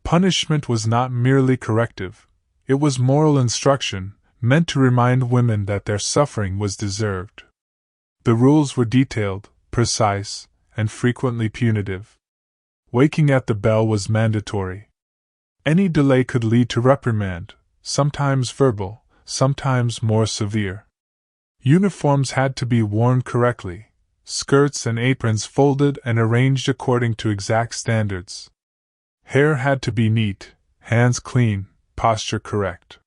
Punishment was not merely corrective, it was moral instruction, meant to remind women that their suffering was deserved. The rules were detailed, precise, and frequently punitive. Waking at the bell was mandatory. Any delay could lead to reprimand, sometimes verbal, sometimes more severe. Uniforms had to be worn correctly, skirts and aprons folded and arranged according to exact standards. Hair had to be neat, hands clean, posture correct.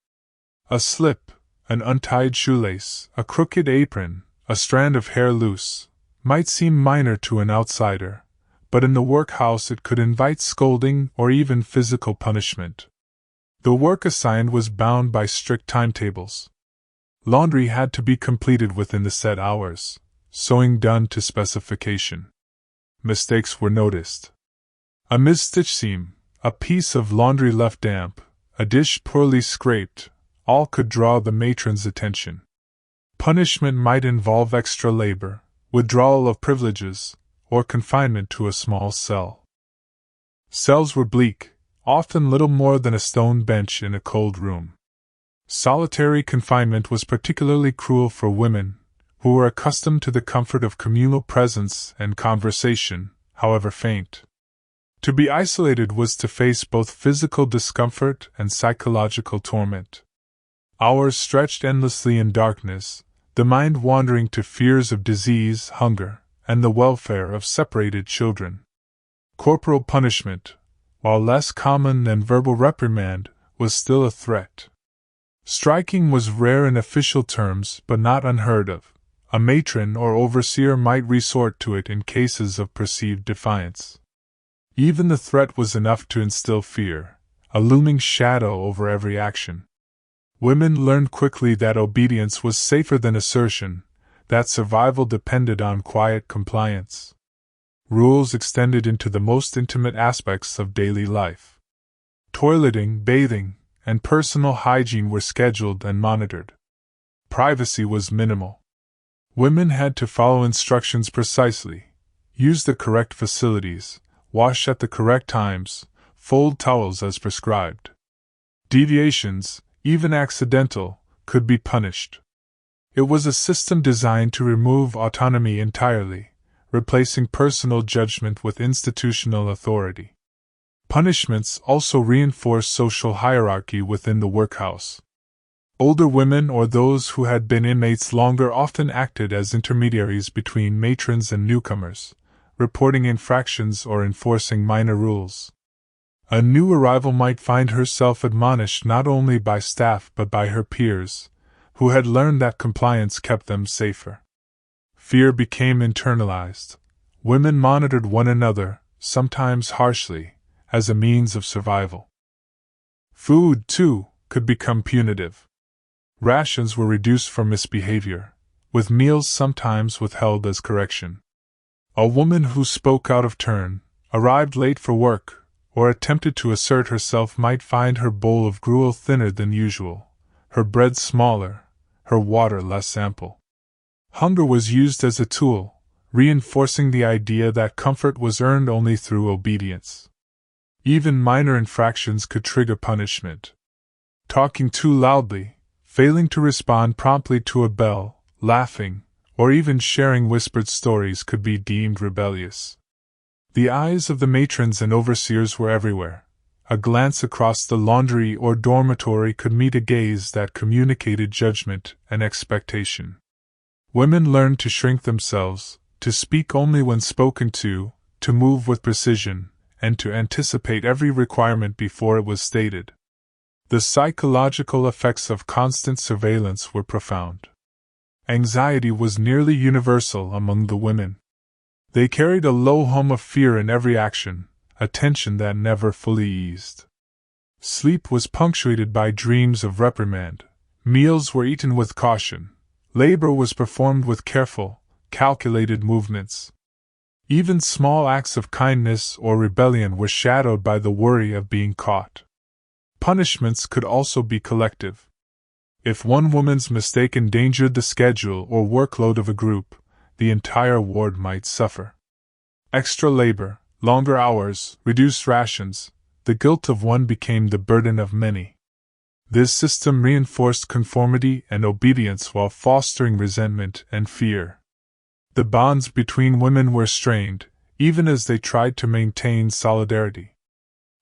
A slip, an untied shoelace, a crooked apron, a strand of hair loose, might seem minor to an outsider, but in the workhouse it could invite scolding or even physical punishment. The work assigned was bound by strict timetables. Laundry had to be completed within the set hours, sewing done to specification. Mistakes were noticed. A misstitched seam, a piece of laundry left damp, a dish poorly scraped, all could draw the matron's attention. Punishment might involve extra labor, withdrawal of privileges, or confinement to a small cell. Cells were bleak, often little more than a stone bench in a cold room. Solitary confinement was particularly cruel for women, who were accustomed to the comfort of communal presence and conversation, however faint. To be isolated was to face both physical discomfort and psychological torment. Hours stretched endlessly in darkness, the mind wandering to fears of disease, hunger, and the welfare of separated children. Corporal punishment, while less common than verbal reprimand, was still a threat. Striking was rare in official terms but not unheard of. A matron or overseer might resort to it in cases of perceived defiance. Even the threat was enough to instill fear, a looming shadow over every action. Women learned quickly that obedience was safer than assertion, that survival depended on quiet compliance. Rules extended into the most intimate aspects of daily life. Toileting, bathing, and personal hygiene were scheduled and monitored. Privacy was minimal. Women had to follow instructions precisely, use the correct facilities, wash at the correct times, fold towels as prescribed. Deviations, even accidental, could be punished. It was a system designed to remove autonomy entirely, replacing personal judgment with institutional authority. Punishments also reinforced social hierarchy within the workhouse. Older women or those who had been inmates longer often acted as intermediaries between matrons and newcomers, reporting infractions or enforcing minor rules. A new arrival might find herself admonished not only by staff but by her peers, who had learned that compliance kept them safer. Fear became internalized. Women monitored one another, sometimes harshly, as a means of survival. Food, too, could become punitive. Rations were reduced for misbehavior, with meals sometimes withheld as correction. A woman who spoke out of turn, arrived late for work, or attempted to assert herself might find her bowl of gruel thinner than usual, her bread smaller, her water less ample. Hunger was used as a tool, reinforcing the idea that comfort was earned only through obedience. Even minor infractions could trigger punishment. Talking too loudly, failing to respond promptly to a bell, laughing, or even sharing whispered stories could be deemed rebellious. The eyes of the matrons and overseers were everywhere. A glance across the laundry or dormitory could meet a gaze that communicated judgment and expectation. Women learned to shrink themselves, to speak only when spoken to move with precision, and to anticipate every requirement before it was stated. The psychological effects of constant surveillance were profound. Anxiety was nearly universal among the women. They carried a low hum of fear in every action, a tension that never fully eased. Sleep was punctuated by dreams of reprimand. Meals were eaten with caution. Labor was performed with careful, calculated movements. Even small acts of kindness or rebellion were shadowed by the worry of being caught. Punishments could also be collective. If one woman's mistake endangered the schedule or workload of a group, the entire ward might suffer. Extra labor, longer hours, reduced rations, the guilt of one became the burden of many. This system reinforced conformity and obedience while fostering resentment and fear. The bonds between women were strained, even as they tried to maintain solidarity.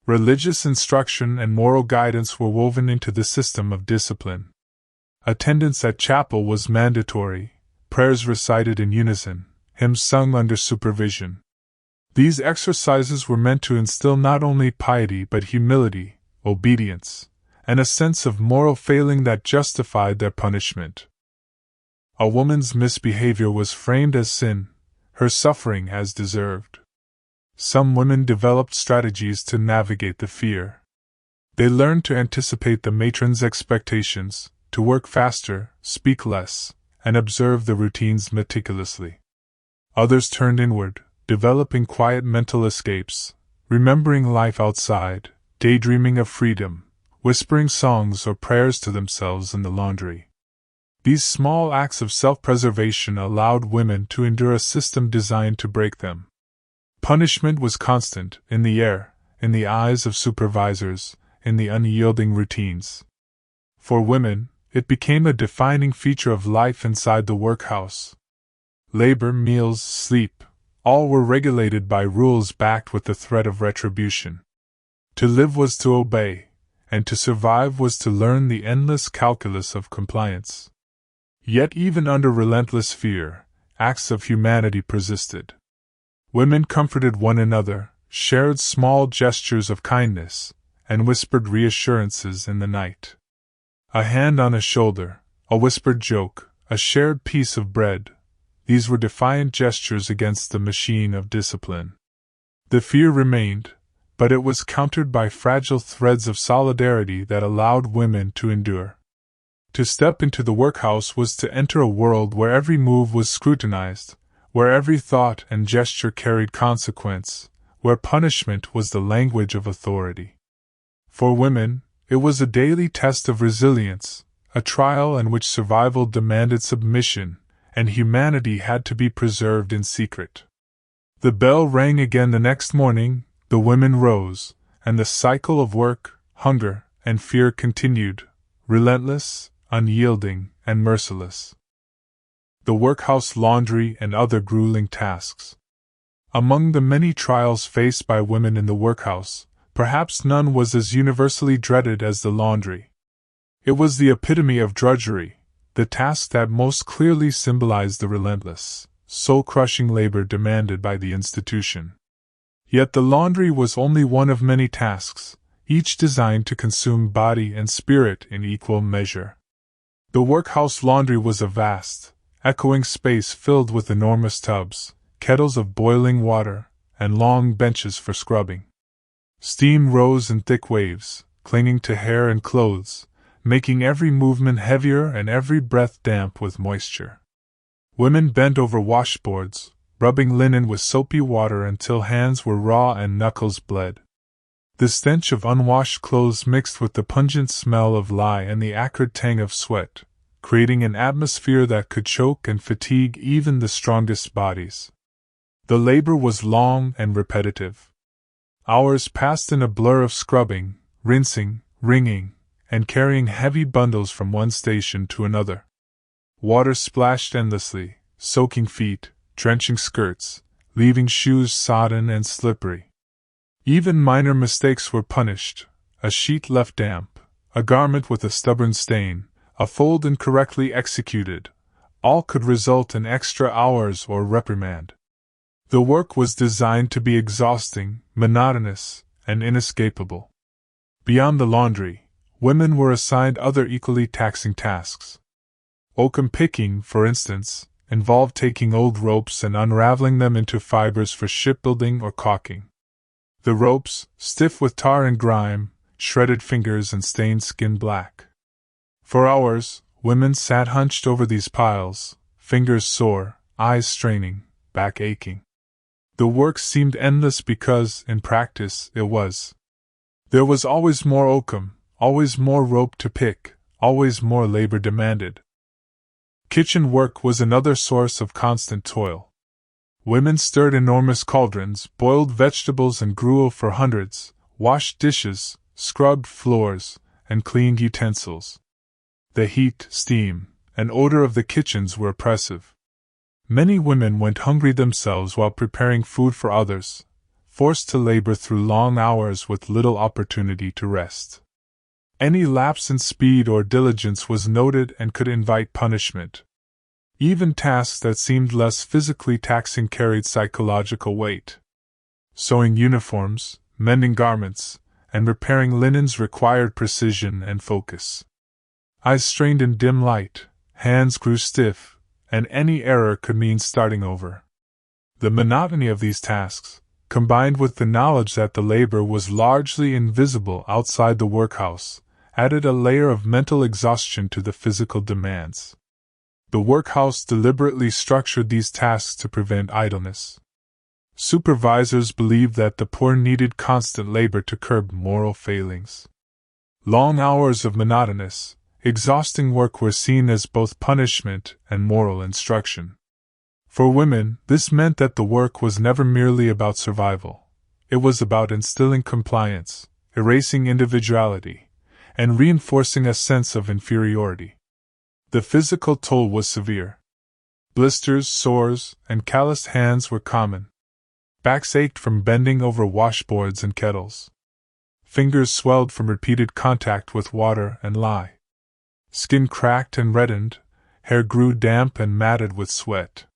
Religious instruction and moral guidance were woven into the system of discipline. Attendance at chapel was mandatory, prayers recited in unison, hymns sung under supervision. These exercises were meant to instill not only piety but humility, obedience, and a sense of moral failing that justified their punishment. A woman's misbehavior was framed as sin, her suffering as deserved. Some women developed strategies to navigate the fear. They learned to anticipate the matron's expectations, to work faster, speak less, and observe the routines meticulously. Others turned inward, developing quiet mental escapes, remembering life outside, daydreaming of freedom, whispering songs or prayers to themselves in the laundry. These small acts of self-preservation allowed women to endure a system designed to break them. Punishment was constant, in the air, in the eyes of supervisors, in the unyielding routines. For women, it became a defining feature of life inside the workhouse. Labor, meals, sleep, all were regulated by rules backed with the threat of retribution. To live was to obey, and to survive was to learn the endless calculus of compliance. Yet even under relentless fear, acts of humanity persisted. Women comforted one another, shared small gestures of kindness, and whispered reassurances in the night. A hand on a shoulder, a whispered joke, a shared piece of bread, these were defiant gestures against the machine of discipline. The fear remained, but it was countered by fragile threads of solidarity that allowed women to endure. To step into the workhouse was to enter a world where every move was scrutinized, where every thought and gesture carried consequence, where punishment was the language of authority. For women, it was a daily test of resilience, a trial in which survival demanded submission, and humanity had to be preserved in secret. The bell rang again the next morning, the women rose, and the cycle of work, hunger, and fear continued, relentless, unyielding, and merciless. The workhouse laundry and other grueling tasks. Among the many trials faced by women in the workhouse, perhaps none was as universally dreaded as the laundry. It was the epitome of drudgery, the task that most clearly symbolized the relentless, soul-crushing labor demanded by the institution. Yet the laundry was only one of many tasks, each designed to consume body and spirit in equal measure. The workhouse laundry was a vast, echoing space filled with enormous tubs, kettles of boiling water, and long benches for scrubbing. Steam rose in thick waves, clinging to hair and clothes, making every movement heavier and every breath damp with moisture. Women bent over washboards, rubbing linen with soapy water until hands were raw and knuckles bled. The stench of unwashed clothes mixed with the pungent smell of lye and the acrid tang of sweat, creating an atmosphere that could choke and fatigue even the strongest bodies. The labor was long and repetitive. Hours passed in a blur of scrubbing, rinsing, wringing, and carrying heavy bundles from one station to another. Water splashed endlessly, soaking feet, drenching skirts, leaving shoes sodden and slippery. Even minor mistakes were punished: a sheet left damp, a garment with a stubborn stain, a fold incorrectly executed, all could result in extra hours or reprimand. The work was designed to be exhausting, monotonous, and inescapable. Beyond the laundry, women were assigned other equally taxing tasks. Oakum picking, for instance, involved taking old ropes and unraveling them into fibers for shipbuilding or caulking. The ropes, stiff with tar and grime, shredded fingers and stained skin black. For hours, women sat hunched over these piles, fingers sore, eyes straining, back aching. The work seemed endless because, in practice, it was. There was always more oakum, always more rope to pick, always more labor demanded. Kitchen work was another source of constant toil. Women stirred enormous cauldrons, boiled vegetables and gruel for hundreds, washed dishes, scrubbed floors, and cleaned utensils. The heat, steam, and odor of the kitchens were oppressive. Many women went hungry themselves while preparing food for others, forced to labor through long hours with little opportunity to rest. Any lapse in speed or diligence was noted and could invite punishment. Even tasks that seemed less physically taxing carried psychological weight. Sewing uniforms, mending garments, and repairing linens required precision and focus. Eyes strained in dim light, hands grew stiff, and any error could mean starting over. The monotony of these tasks, combined with the knowledge that the labor was largely invisible outside the workhouse, added a layer of mental exhaustion to the physical demands. The workhouse deliberately structured these tasks to prevent idleness. Supervisors believed that the poor needed constant labor to curb moral failings. Long hours of monotonous, exhausting work were seen as both punishment and moral instruction. For women, this meant that the work was never merely about survival. It was about instilling compliance, erasing individuality, and reinforcing a sense of inferiority. The physical toll was severe. Blisters, sores, and calloused hands were common. Backs ached from bending over washboards and kettles. Fingers swelled from repeated contact with water and lye. Skin cracked and reddened, hair grew damp and matted with sweat.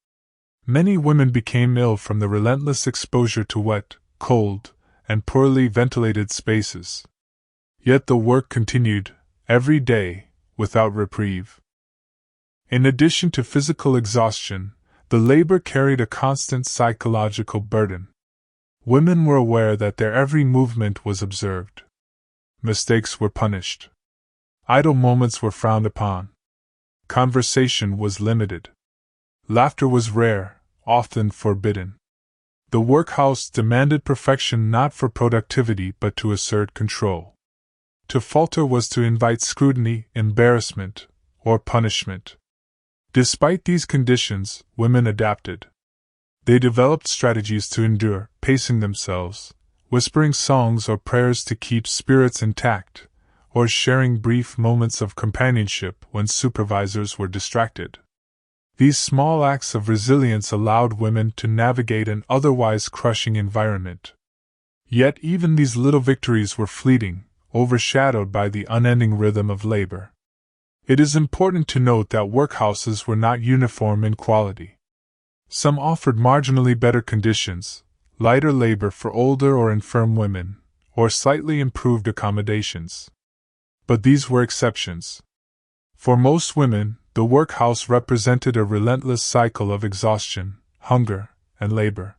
Many women became ill from the relentless exposure to wet, cold, and poorly ventilated spaces. Yet the work continued, every day, without reprieve. In addition to physical exhaustion, the labor carried a constant psychological burden. Women were aware that their every movement was observed. Mistakes were punished. Idle moments were frowned upon. Conversation was limited. Laughter was rare, often forbidden. The workhouse demanded perfection not for productivity but to assert control. To falter was to invite scrutiny, embarrassment, or punishment. Despite these conditions, women adapted. They developed strategies to endure, pacing themselves, whispering songs or prayers to keep spirits intact, or sharing brief moments of companionship when supervisors were distracted. These small acts of resilience allowed women to navigate an otherwise crushing environment. Yet even these little victories were fleeting, overshadowed by the unending rhythm of labor. It is important to note that workhouses were not uniform in quality. Some offered marginally better conditions, lighter labor for older or infirm women, or slightly improved accommodations. But these were exceptions. For most women, the workhouse represented a relentless cycle of exhaustion, hunger, and labor.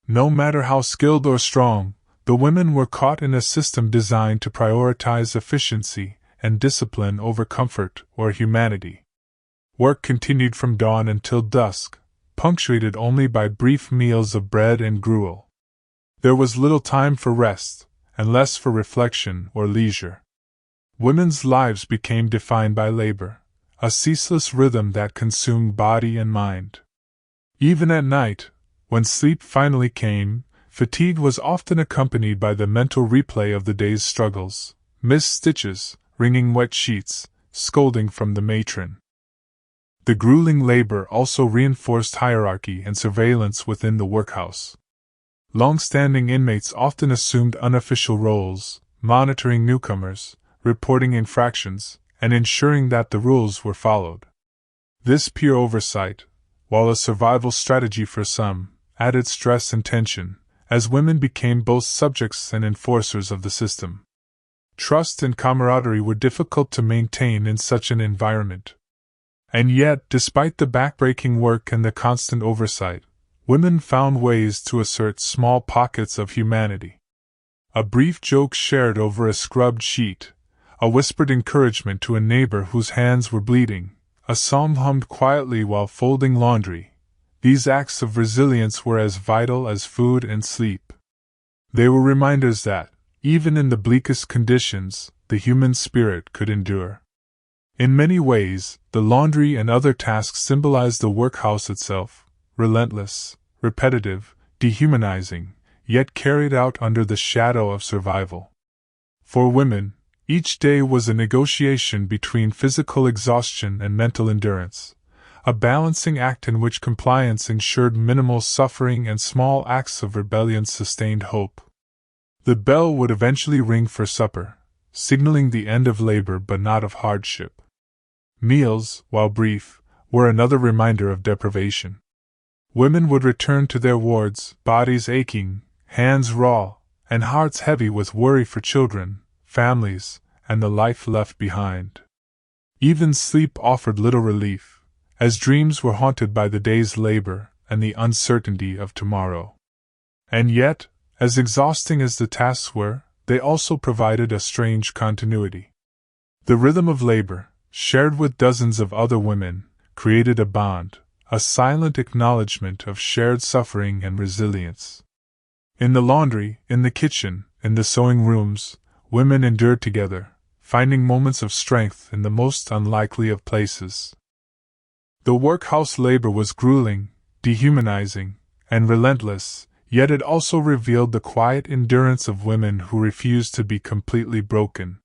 No matter how skilled or strong, the women were caught in a system designed to prioritize efficiency and discipline over comfort or humanity. Work continued from dawn until dusk, punctuated only by brief meals of bread and gruel. There was little time for rest, and less for reflection or leisure. Women's lives became defined by labor, a ceaseless rhythm that consumed body and mind. Even at night, when sleep finally came, fatigue was often accompanied by the mental replay of the day's struggles, missed stitches, wringing wet sheets, scolding from the matron. The grueling labor also reinforced hierarchy and surveillance within the workhouse. Long-standing inmates often assumed unofficial roles, monitoring newcomers, reporting infractions, and ensuring that the rules were followed. This peer oversight, while a survival strategy for some, added stress and tension, as women became both subjects and enforcers of the system. Trust and camaraderie were difficult to maintain in such an environment. And yet, despite the backbreaking work and the constant oversight, women found ways to assert small pockets of humanity. A brief joke shared over a scrubbed sheet, a whispered encouragement to a neighbor whose hands were bleeding, a psalm hummed quietly while folding laundry. These acts of resilience were as vital as food and sleep. They were reminders that, even in the bleakest conditions, the human spirit could endure. In many ways, the laundry and other tasks symbolized the workhouse itself, relentless, repetitive, dehumanizing, yet carried out under the shadow of survival. For women, each day was a negotiation between physical exhaustion and mental endurance, a balancing act in which compliance ensured minimal suffering and small acts of rebellion sustained hope. The bell would eventually ring for supper, signaling the end of labor but not of hardship. Meals, while brief, were another reminder of deprivation. Women would return to their wards, bodies aching, hands raw, and hearts heavy with worry for children, families, and the life left behind. Even sleep offered little relief, as dreams were haunted by the day's labor and the uncertainty of tomorrow. And yet, as exhausting as the tasks were, they also provided a strange continuity. The rhythm of labor, shared with dozens of other women, created a bond, a silent acknowledgement of shared suffering and resilience. In the laundry, in the kitchen, in the sewing rooms, women endured together, finding moments of strength in the most unlikely of places. The workhouse labor was grueling, dehumanizing, and relentless, yet it also revealed the quiet endurance of women who refused to be completely broken.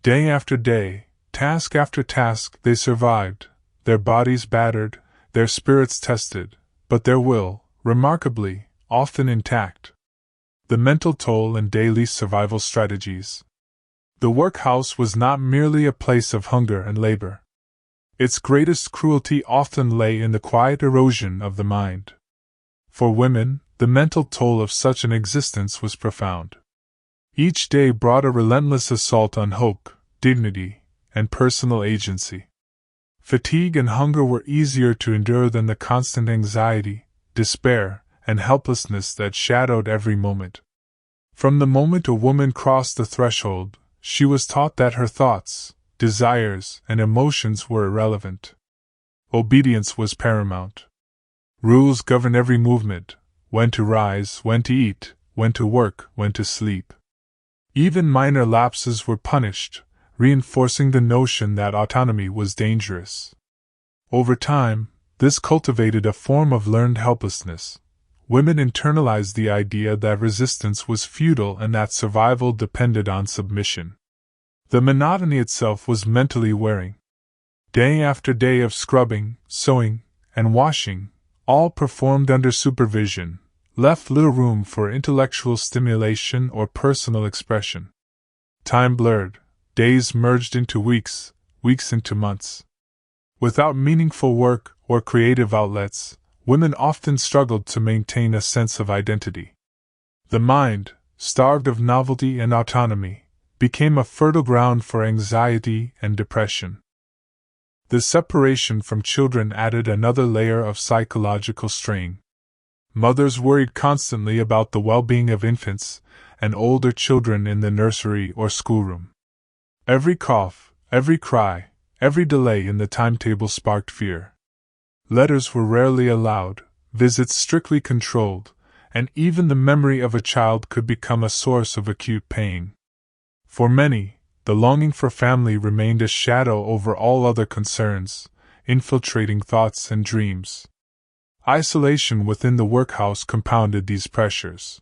Day after day, task after task, they survived, their bodies battered, their spirits tested, but their will, remarkably, often intact. The mental toll and daily survival strategies. The workhouse was not merely a place of hunger and labor. Its greatest cruelty often lay in the quiet erosion of the mind. For women, the mental toll of such an existence was profound. Each day brought a relentless assault on hope, dignity, and personal agency. Fatigue and hunger were easier to endure than the constant anxiety, despair, and helplessness that shadowed every moment. From the moment a woman crossed the threshold, she was taught that her thoughts, desires, and emotions were irrelevant. Obedience was paramount. Rules governed every movement: when to rise, when to eat, when to work, when to sleep. Even minor lapses were punished, reinforcing the notion that autonomy was dangerous. Over time, this cultivated a form of learned helplessness. Women internalized the idea that resistance was futile and that survival depended on submission. The monotony itself was mentally wearing. Day after day of scrubbing, sewing, and washing, all performed under supervision, left little room for intellectual stimulation or personal expression. Time blurred, days merged into weeks, weeks into months. Without meaningful work or creative outlets, women often struggled to maintain a sense of identity. The mind, starved of novelty and autonomy, became a fertile ground for anxiety and depression. The separation from children added another layer of psychological strain. Mothers worried constantly about the well-being of infants and older children in the nursery or schoolroom. Every cough, every cry, every delay in the timetable sparked fear. Letters were rarely allowed, visits strictly controlled, and even the memory of a child could become a source of acute pain. For many, the longing for family remained a shadow over all other concerns, infiltrating thoughts and dreams. Isolation within the workhouse compounded these pressures.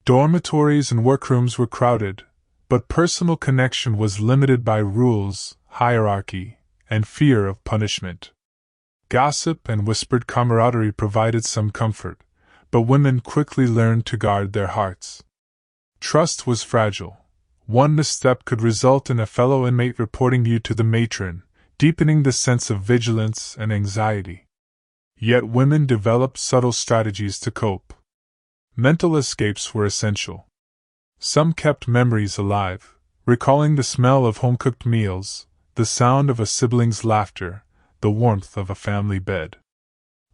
Dormitories and workrooms were crowded, but personal connection was limited by rules, hierarchy, and fear of punishment. Gossip and whispered camaraderie provided some comfort, but women quickly learned to guard their hearts. Trust was fragile. One misstep could result in a fellow inmate reporting you to the matron, deepening the sense of vigilance and anxiety. Yet women developed subtle strategies to cope. Mental escapes were essential. Some kept memories alive, recalling the smell of home-cooked meals, the sound of a sibling's laughter, the warmth of a family bed.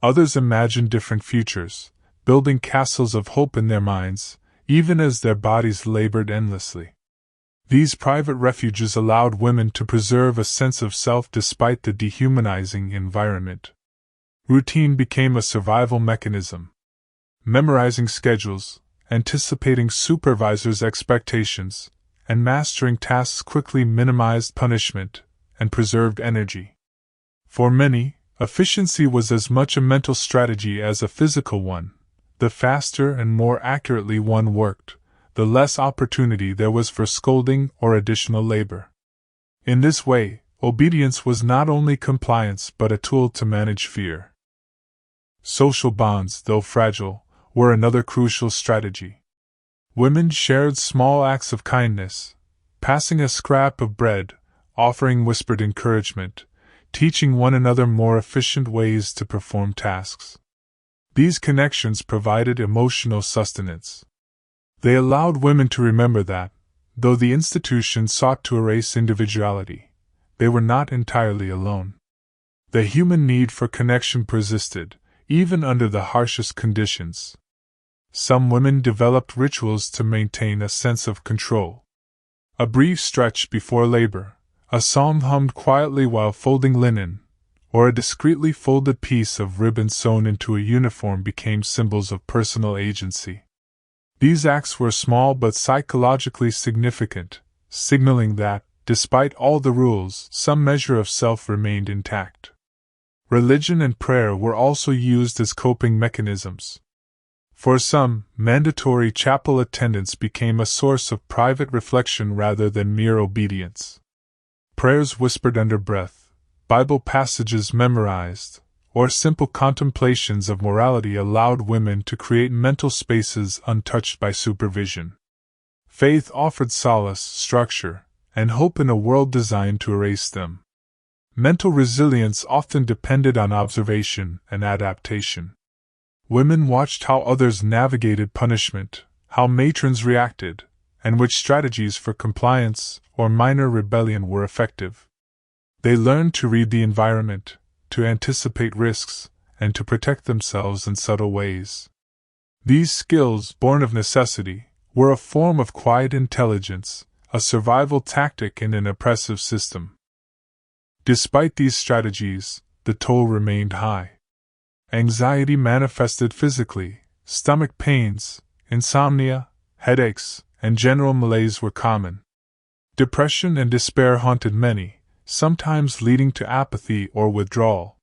Others imagined different futures, building castles of hope in their minds, even as their bodies labored endlessly. These private refuges allowed women to preserve a sense of self despite the dehumanizing environment. Routine became a survival mechanism. Memorizing schedules, anticipating supervisors' expectations, and mastering tasks quickly minimized punishment and preserved energy. For many, efficiency was as much a mental strategy as a physical one. The faster and more accurately one worked, the less opportunity there was for scolding or additional labor. In this way, obedience was not only compliance but a tool to manage fear. Social bonds, though fragile, were another crucial strategy. Women shared small acts of kindness, passing a scrap of bread, offering whispered encouragement, teaching one another more efficient ways to perform tasks. These connections provided emotional sustenance. They allowed women to remember that, though the institution sought to erase individuality, they were not entirely alone. The human need for connection persisted, even under the harshest conditions. Some women developed rituals to maintain a sense of control. A brief stretch before labor, a psalm hummed quietly while folding linen, or a discreetly folded piece of ribbon sewn into a uniform became symbols of personal agency. These acts were small but psychologically significant, signaling that, despite all the rules, some measure of self remained intact. Religion and prayer were also used as coping mechanisms. For some, mandatory chapel attendance became a source of private reflection rather than mere obedience. Prayers whispered under breath, Bible passages memorized, or simple contemplations of morality allowed women to create mental spaces untouched by supervision. Faith offered solace, structure, and hope in a world designed to erase them. Mental resilience often depended on observation and adaptation. Women watched how others navigated punishment, how matrons reacted, and which strategies for compliance or minor rebellion were effective. They learned to read the environment, to anticipate risks, and to protect themselves in subtle ways. These skills, born of necessity, were a form of quiet intelligence, a survival tactic in an oppressive system. Despite these strategies, the toll remained high. Anxiety manifested physically, stomach pains, insomnia, headaches, and general malaise were common. Depression and despair haunted many, sometimes leading to apathy or withdrawal.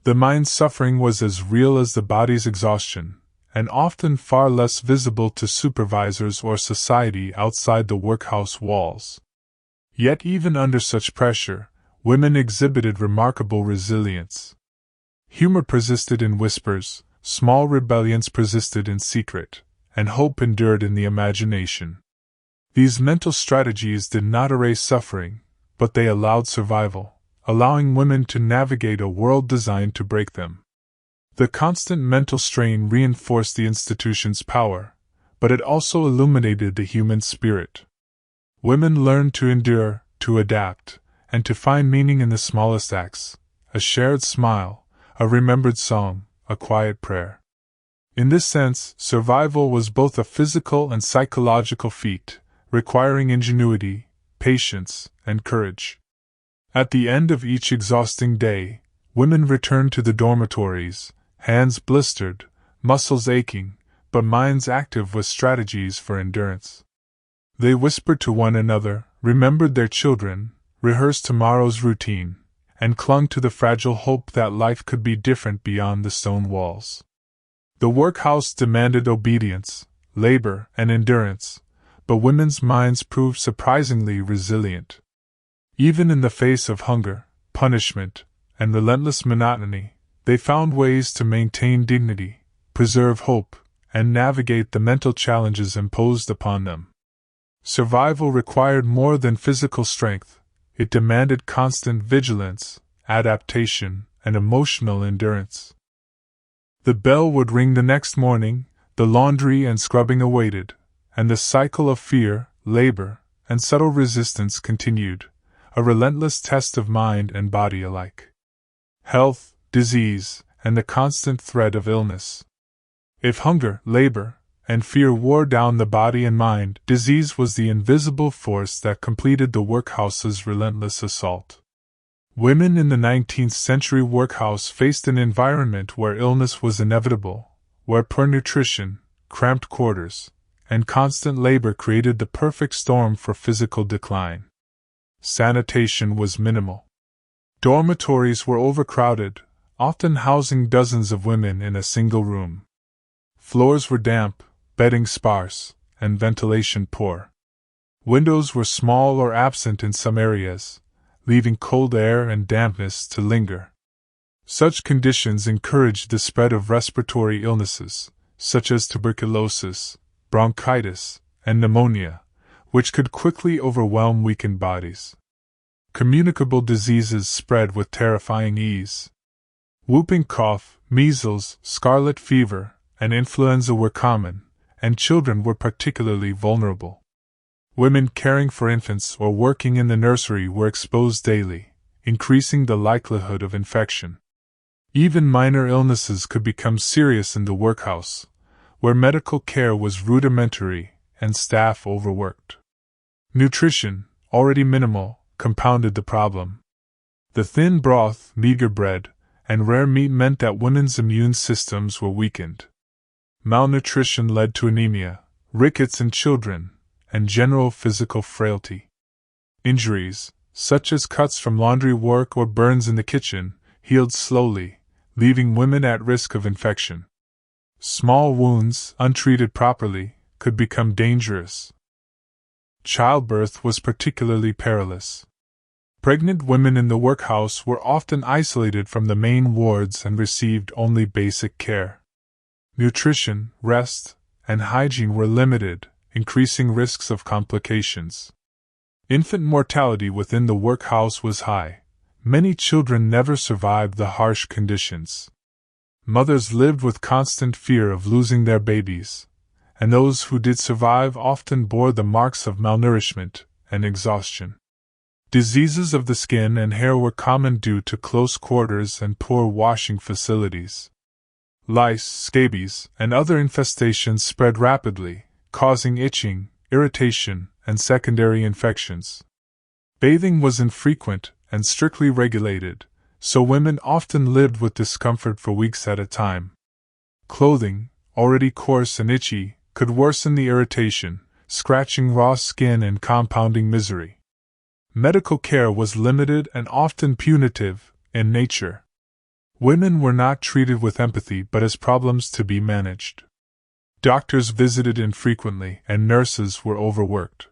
The mind's suffering was as real as the body's exhaustion, and often far less visible to supervisors or society outside the workhouse walls. Yet even under such pressure, women exhibited remarkable resilience. Humor persisted in whispers, small rebellions persisted in secret, and hope endured in the imagination. These mental strategies did not erase suffering, but they allowed survival, allowing women to navigate a world designed to break them. The constant mental strain reinforced the institution's power, but it also illuminated the human spirit. Women learned to endure, to adapt, and to find meaning in the smallest acts, a shared smile, a remembered song, a quiet prayer. In this sense, survival was both a physical and psychological feat, requiring ingenuity, patience, and courage. At the end of each exhausting day, women returned to the dormitories, hands blistered, muscles aching, but minds active with strategies for endurance. They whispered to one another, remembered their children, rehearsed tomorrow's routine, and clung to the fragile hope that life could be different beyond the stone walls. The workhouse demanded obedience, labor, and endurance, but women's minds proved surprisingly resilient. Even in the face of hunger, punishment, and relentless monotony, they found ways to maintain dignity, preserve hope, and navigate the mental challenges imposed upon them. Survival required more than physical strength. It demanded constant vigilance, adaptation, and emotional endurance. The bell would ring the next morning, the laundry and scrubbing awaited, and the cycle of fear, labor, and subtle resistance continued, a relentless test of mind and body alike. Health, disease, and the constant threat of illness. If hunger, labor, and fear wore down the body and mind, disease was the invisible force that completed the workhouse's relentless assault. Women in the 19th century workhouse faced an environment where illness was inevitable, where poor nutrition, cramped quarters, and constant labor created the perfect storm for physical decline. Sanitation was minimal. Dormitories were overcrowded, often housing dozens of women in a single room. Floors were damp, bedding sparse, and ventilation poor. Windows were small or absent in some areas, leaving cold air and dampness to linger. Such conditions encouraged the spread of respiratory illnesses, such as tuberculosis, bronchitis, and pneumonia, which could quickly overwhelm weakened bodies. Communicable diseases spread with terrifying ease. Whooping cough, measles, scarlet fever, and influenza were common, and children were particularly vulnerable. Women caring for infants or working in the nursery were exposed daily, increasing the likelihood of infection. Even minor illnesses could become serious in the workhouse, where medical care was rudimentary and staff overworked. Nutrition, already minimal, compounded the problem. The thin broth, meager bread, and rare meat meant that women's immune systems were weakened. Malnutrition led to anemia, rickets in children, and general physical frailty. Injuries, such as cuts from laundry work or burns in the kitchen, healed slowly, leaving women at risk of infection. Small wounds, untreated properly, could become dangerous. Childbirth was particularly perilous. Pregnant women in the workhouse were often isolated from the main wards and received only basic care. Nutrition, rest, and hygiene were limited, increasing risks of complications. Infant mortality within the workhouse was high. Many children never survived the harsh conditions. Mothers lived with constant fear of losing their babies, and those who did survive often bore the marks of malnourishment and exhaustion. Diseases of the skin and hair were common due to close quarters and poor washing facilities. Lice, scabies, and other infestations spread rapidly, causing itching, irritation, and secondary infections. Bathing was infrequent and strictly regulated, so women often lived with discomfort for weeks at a time. Clothing, already coarse and itchy, could worsen the irritation, scratching raw skin and compounding misery. Medical care was limited and often punitive in nature. Women were not treated with empathy but as problems to be managed. Doctors visited infrequently and nurses were overworked.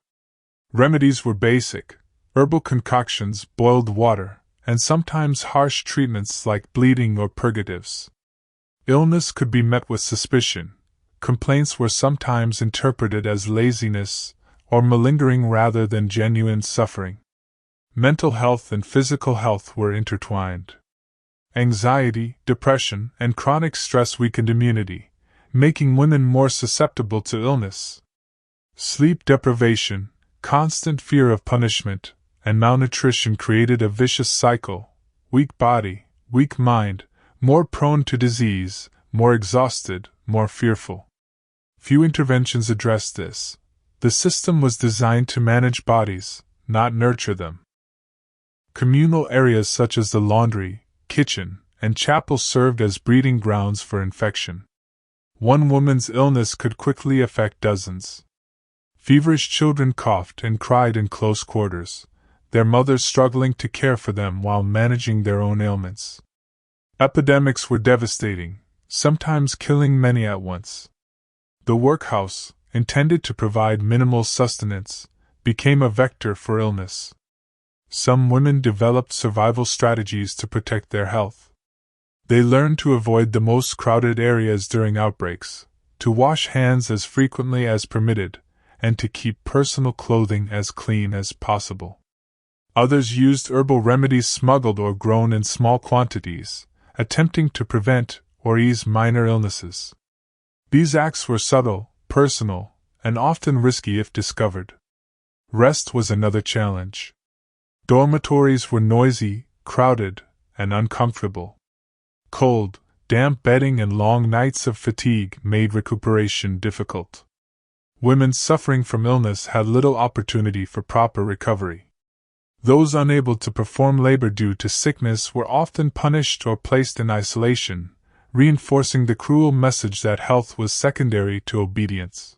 Remedies were basic: herbal concoctions, boiled water, and sometimes harsh treatments like bleeding or purgatives. Illness could be met with suspicion. Complaints were sometimes interpreted as laziness or malingering rather than genuine suffering. Mental health and physical health were intertwined. Anxiety, depression, and chronic stress weakened immunity, making women more susceptible to illness. Sleep deprivation, constant fear of punishment, and malnutrition created a vicious cycle: weak body, weak mind, more prone to disease, more exhausted, more fearful. Few interventions addressed this. The system was designed to manage bodies, not nurture them. Communal areas such as the laundry, kitchen, and chapel served as breeding grounds for infection. One woman's illness could quickly affect dozens. Feverish children coughed and cried in close quarters, their mothers struggling to care for them while managing their own ailments. Epidemics were devastating, sometimes killing many at once. The workhouse, intended to provide minimal sustenance, became a vector for illness. Some women developed survival strategies to protect their health. They learned to avoid the most crowded areas during outbreaks, to wash hands as frequently as permitted, and to keep personal clothing as clean as possible. Others used herbal remedies smuggled or grown in small quantities, attempting to prevent or ease minor illnesses. These acts were subtle, personal, and often risky if discovered. Rest was another challenge. Dormitories were noisy, crowded, and uncomfortable. Cold, damp bedding and long nights of fatigue made recuperation difficult. Women suffering from illness had little opportunity for proper recovery. Those unable to perform labor due to sickness were often punished or placed in isolation, reinforcing the cruel message that health was secondary to obedience.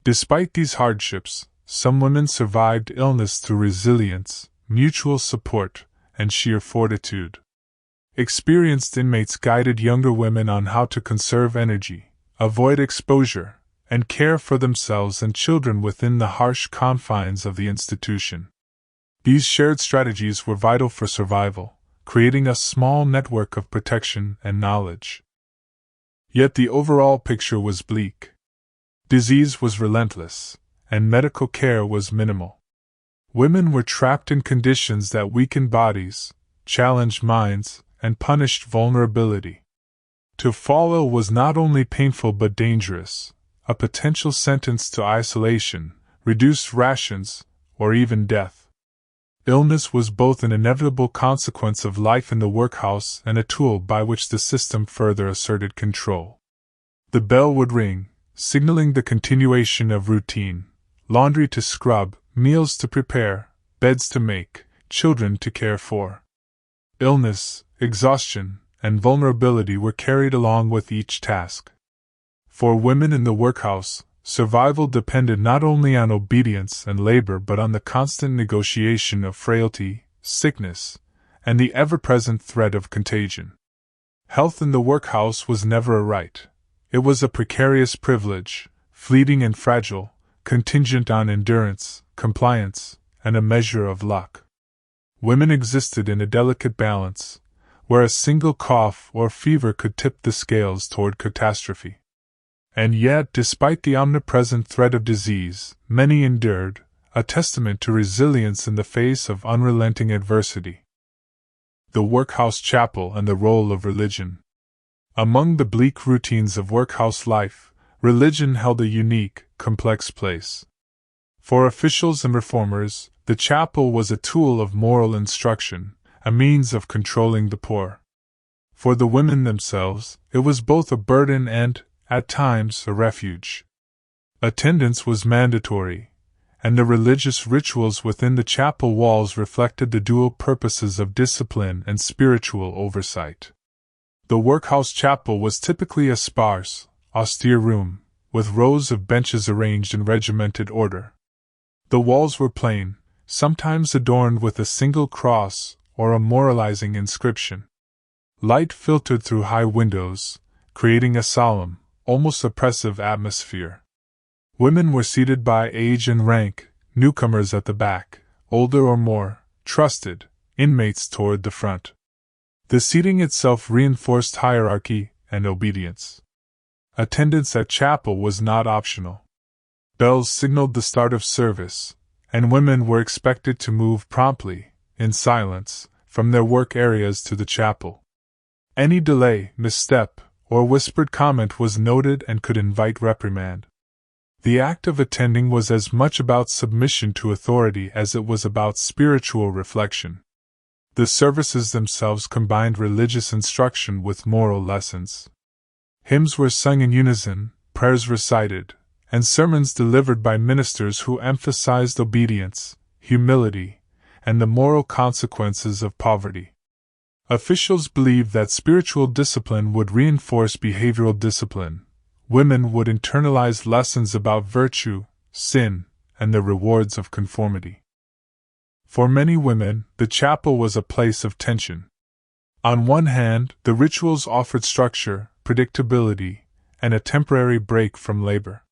Despite these hardships, some women survived illness through resilience, mutual support, and sheer fortitude. Experienced inmates guided younger women on how to conserve energy, avoid exposure, and care for themselves and children within the harsh confines of the institution. These shared strategies were vital for survival, creating a small network of protection and knowledge. Yet the overall picture was bleak. Disease was relentless, and medical care was minimal. Women were trapped in conditions that weakened bodies, challenged minds, and punished vulnerability. To fall ill was not only painful but dangerous, a potential sentence to isolation, reduced rations, or even death. Illness was both an inevitable consequence of life in the workhouse and a tool by which the system further asserted control. The bell would ring, signaling the continuation of routine: laundry to scrub, meals to prepare, beds to make, children to care for. Illness, exhaustion, and vulnerability were carried along with each task. For women in the workhouse, survival depended not only on obedience and labor but on the constant negotiation of frailty, sickness, and the ever-present threat of contagion. Health in the workhouse was never a right. It was a precarious privilege, fleeting and fragile, contingent on endurance, compliance, and a measure of luck. Women existed in a delicate balance, where a single cough or fever could tip the scales toward catastrophe. And yet, despite the omnipresent threat of disease, many endured, a testament to resilience in the face of unrelenting adversity. The workhouse chapel and the role of religion. Among the bleak routines of workhouse life, religion held a unique, complex place. For officials and reformers, the chapel was a tool of moral instruction, a means of controlling the poor. For the women themselves, it was both a burden and, at times, a refuge. Attendance was mandatory, and the religious rituals within the chapel walls reflected the dual purposes of discipline and spiritual oversight. The workhouse chapel was typically a sparse, austere room, with rows of benches arranged in regimented order. The walls were plain, sometimes adorned with a single cross or a moralizing inscription. Light filtered through high windows, creating a solemn, almost oppressive atmosphere. Women were seated by age and rank, newcomers at the back, older or more trusted inmates toward the front. The seating itself reinforced hierarchy and obedience. Attendance at chapel was not optional. Bells signaled the start of service, and women were expected to move promptly, in silence, from their work areas to the chapel. Any delay, misstep, or whispered comment was noted and could invite reprimand. The act of attending was as much about submission to authority as it was about spiritual reflection. The services themselves combined religious instruction with moral lessons. Hymns were sung in unison, prayers recited, and sermons delivered by ministers who emphasized obedience, humility, and the moral consequences of poverty. Officials believed that spiritual discipline would reinforce behavioral discipline. Women would internalize lessons about virtue, sin, and the rewards of conformity. For many women, the chapel was a place of tension. On one hand, the rituals offered structure, predictability, and a temporary break from labor.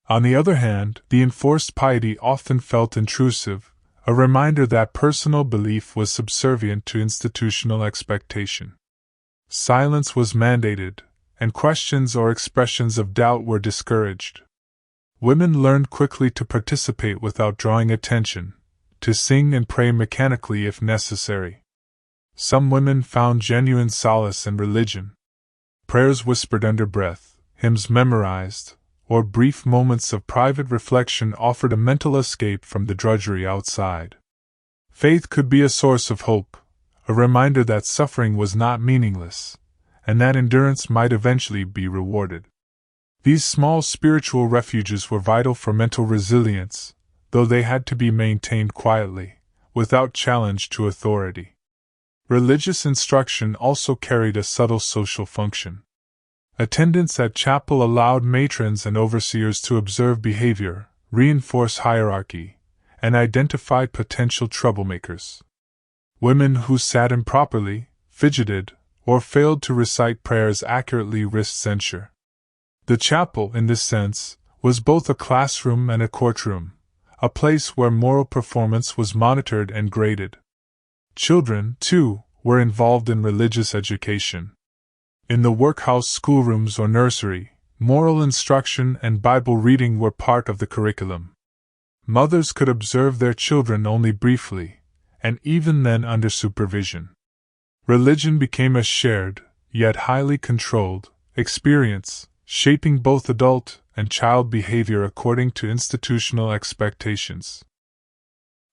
On the other hand, the enforced piety often felt intrusive, a reminder that personal belief was subservient to institutional expectation. Silence was mandated, and questions or expressions of doubt were discouraged. Women learned quickly to participate without drawing attention, to sing and pray mechanically if necessary. Some women found genuine solace in religion. Prayers whispered under breath, hymns memorized, or brief moments of private reflection offered a mental escape from the drudgery outside. Faith could be a source of hope, a reminder that suffering was not meaningless, and that endurance might eventually be rewarded. These small spiritual refuges were vital for mental resilience, though they had to be maintained quietly, without challenge to authority. Religious instruction also carried a subtle social function. Attendance at chapel allowed matrons and overseers to observe behavior, reinforce hierarchy, and identify potential troublemakers. Women who sat improperly, fidgeted, or failed to recite prayers accurately risked censure. The chapel, in this sense, was both a classroom and a courtroom, a place where moral performance was monitored and graded. Children, too, were involved in religious education. In the workhouse schoolrooms or nursery, moral instruction and Bible reading were part of the curriculum. Mothers could observe their children only briefly, and even then under supervision. Religion became a shared, yet highly controlled, experience, shaping both adult and child behavior according to institutional expectations.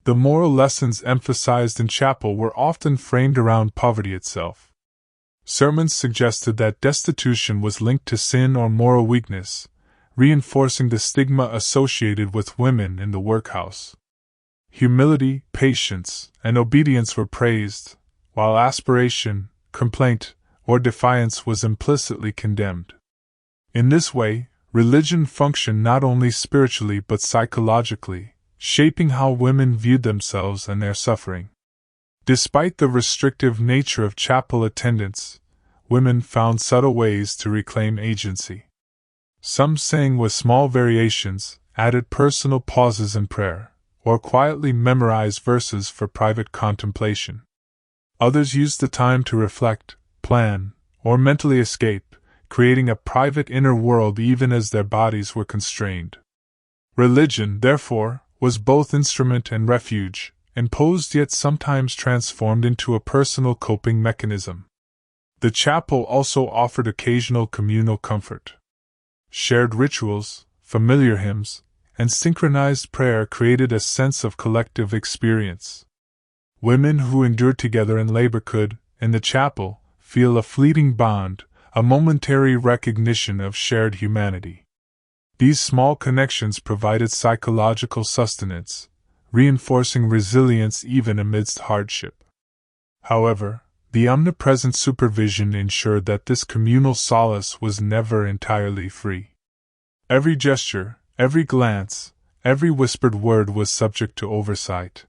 The moral lessons emphasized in chapel were often framed around poverty itself. Sermons suggested that destitution was linked to sin or moral weakness, reinforcing the stigma associated with women in the workhouse. Humility, patience, and obedience were praised, while aspiration, complaint, or defiance was implicitly condemned. In this way, religion functioned not only spiritually but psychologically, shaping how women viewed themselves and their suffering. Despite the restrictive nature of chapel attendance, women found subtle ways to reclaim agency. Some sang with small variations, added personal pauses in prayer, or quietly memorized verses for private contemplation. Others used the time to reflect, plan, or mentally escape, creating a private inner world even as their bodies were constrained. Religion, therefore, was both instrument and refuge, imposed yet sometimes transformed into a personal coping mechanism. The chapel also offered occasional communal comfort. Shared rituals, familiar hymns, and synchronized prayer created a sense of collective experience. Women who endured together in labor could, in the chapel, feel a fleeting bond, a momentary recognition of shared humanity. These small connections provided psychological sustenance, reinforcing resilience even amidst hardship. However, the omnipresent supervision ensured that this communal solace was never entirely free. Every gesture, every glance, every whispered word was subject to oversight.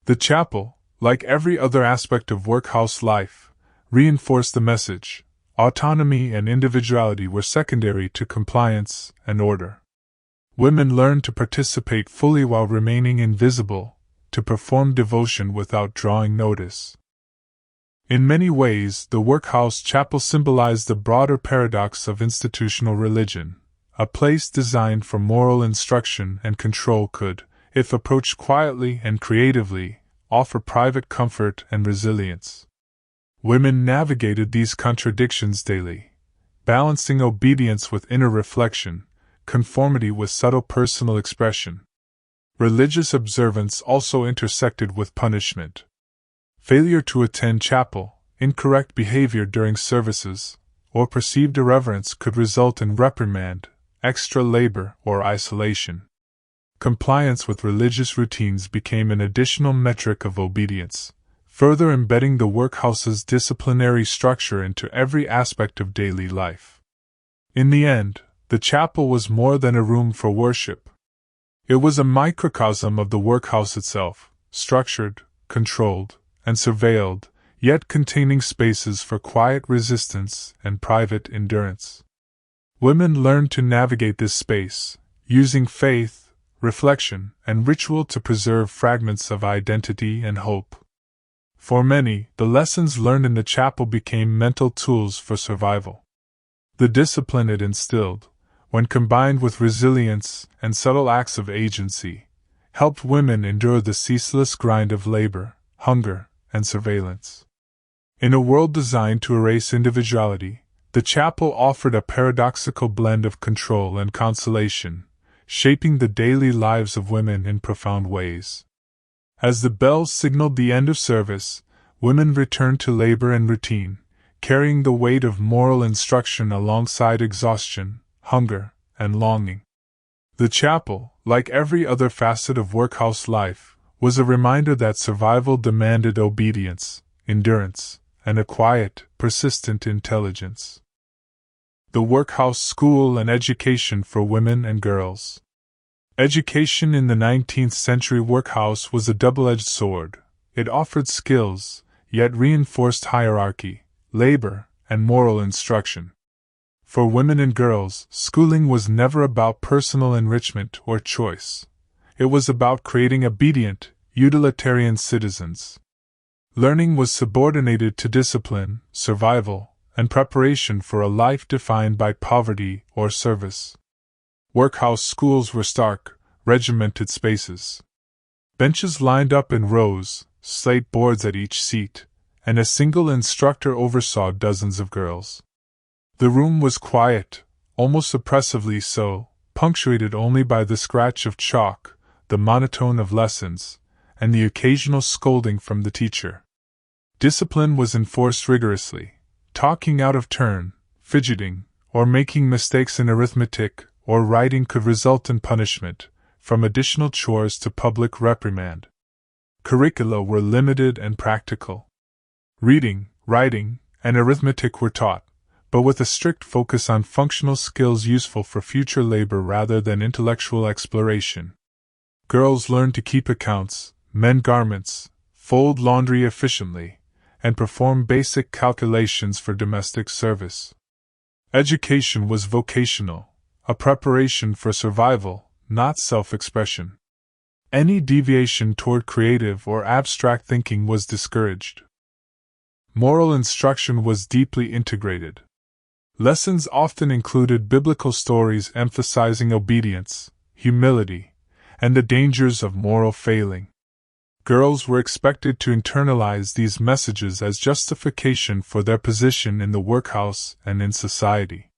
The chapel, like every other aspect of workhouse life, reinforced the message: autonomy and individuality were secondary to compliance and order. Women learned to participate fully while remaining invisible, to perform devotion without drawing notice. In many ways, the workhouse chapel symbolized the broader paradox of institutional religion. A place designed for moral instruction and control could, if approached quietly and creatively, offer private comfort and resilience. Women navigated these contradictions daily, balancing obedience with inner reflection, conformity with subtle personal expression. Religious observance also intersected with punishment. Failure to attend chapel, incorrect behavior during services, or perceived irreverence could result in reprimand, extra labor, or isolation. Compliance with religious routines became an additional metric of obedience, further embedding the workhouse's disciplinary structure into every aspect of daily life. In the end, the chapel was more than a room for worship. It was a microcosm of the workhouse itself, structured, controlled, and surveilled, yet containing spaces for quiet resistance and private endurance. Women learned to navigate this space, using faith, reflection, and ritual to preserve fragments of identity and hope. For many, the lessons learned in the chapel became mental tools for survival. The discipline it instilled, when combined with resilience and subtle acts of agency, helped women endure the ceaseless grind of labor, hunger, and surveillance. In a world designed to erase individuality, the chapel offered a paradoxical blend of control and consolation, shaping the daily lives of women in profound ways. As the bells signaled the end of service, women returned to labor and routine, carrying the weight of moral instruction alongside exhaustion, hunger, and longing. The chapel, like every other facet of workhouse life, was a reminder that survival demanded obedience, endurance, and a quiet, persistent intelligence. The workhouse school and education for women and girls. Education in the 19th century workhouse was a double-edged sword. It offered skills, yet reinforced hierarchy, labor, and moral instruction. For women and girls, schooling was never about personal enrichment or choice. It was about creating obedient, utilitarian citizens. Learning was subordinated to discipline, survival, and preparation for a life defined by poverty or service. Workhouse schools were stark, regimented spaces. Benches lined up in rows, slate boards at each seat, and a single instructor oversaw dozens of girls. The room was quiet, almost oppressively so, punctuated only by the scratch of chalk, the monotone of lessons, and the occasional scolding from the teacher. Discipline was enforced rigorously. Talking out of turn, fidgeting, or making mistakes in arithmetic or writing could result in punishment, from additional chores to public reprimand. Curricula were limited and practical. Reading, writing, and arithmetic were taught, but with a strict focus on functional skills useful for future labor rather than intellectual exploration. Girls learned to keep accounts, mend garments, fold laundry efficiently, and perform basic calculations for domestic service. Education was vocational, a preparation for survival, not self-expression. Any deviation toward creative or abstract thinking was discouraged. Moral instruction was deeply integrated. Lessons often included biblical stories emphasizing obedience, humility, and the dangers of moral failing. Girls were expected to internalize these messages as justification for their position in the workhouse and in society.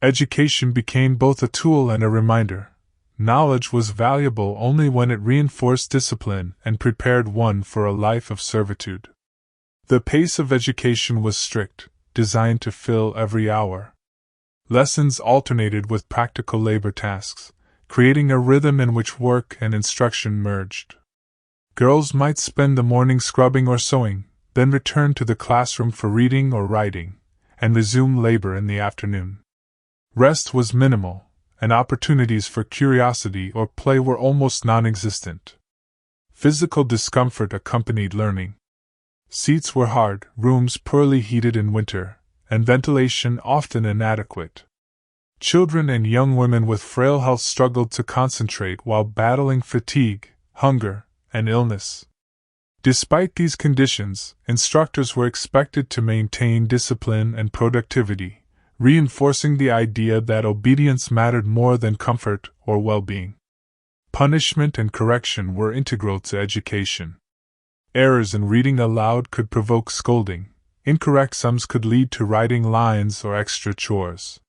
Education became both a tool and a reminder. Knowledge was valuable only when it reinforced discipline and prepared one for a life of servitude. The pace of education was strict, designed to fill every hour. Lessons alternated with practical labor tasks, creating a rhythm in which work and instruction merged. Girls might spend the morning scrubbing or sewing, then return to the classroom for reading or writing, and resume labor in the afternoon. Rest was minimal, and opportunities for curiosity or play were almost non-existent. Physical discomfort accompanied learning. Seats were hard, rooms poorly heated in winter, and ventilation often inadequate. Children and young women with frail health struggled to concentrate while battling fatigue, hunger, and illness. Despite these conditions, instructors were expected to maintain discipline and productivity, reinforcing the idea that obedience mattered more than comfort or well-being. Punishment and correction were integral to education. Errors in reading aloud could provoke scolding. Incorrect sums could lead to writing lines or extra chores.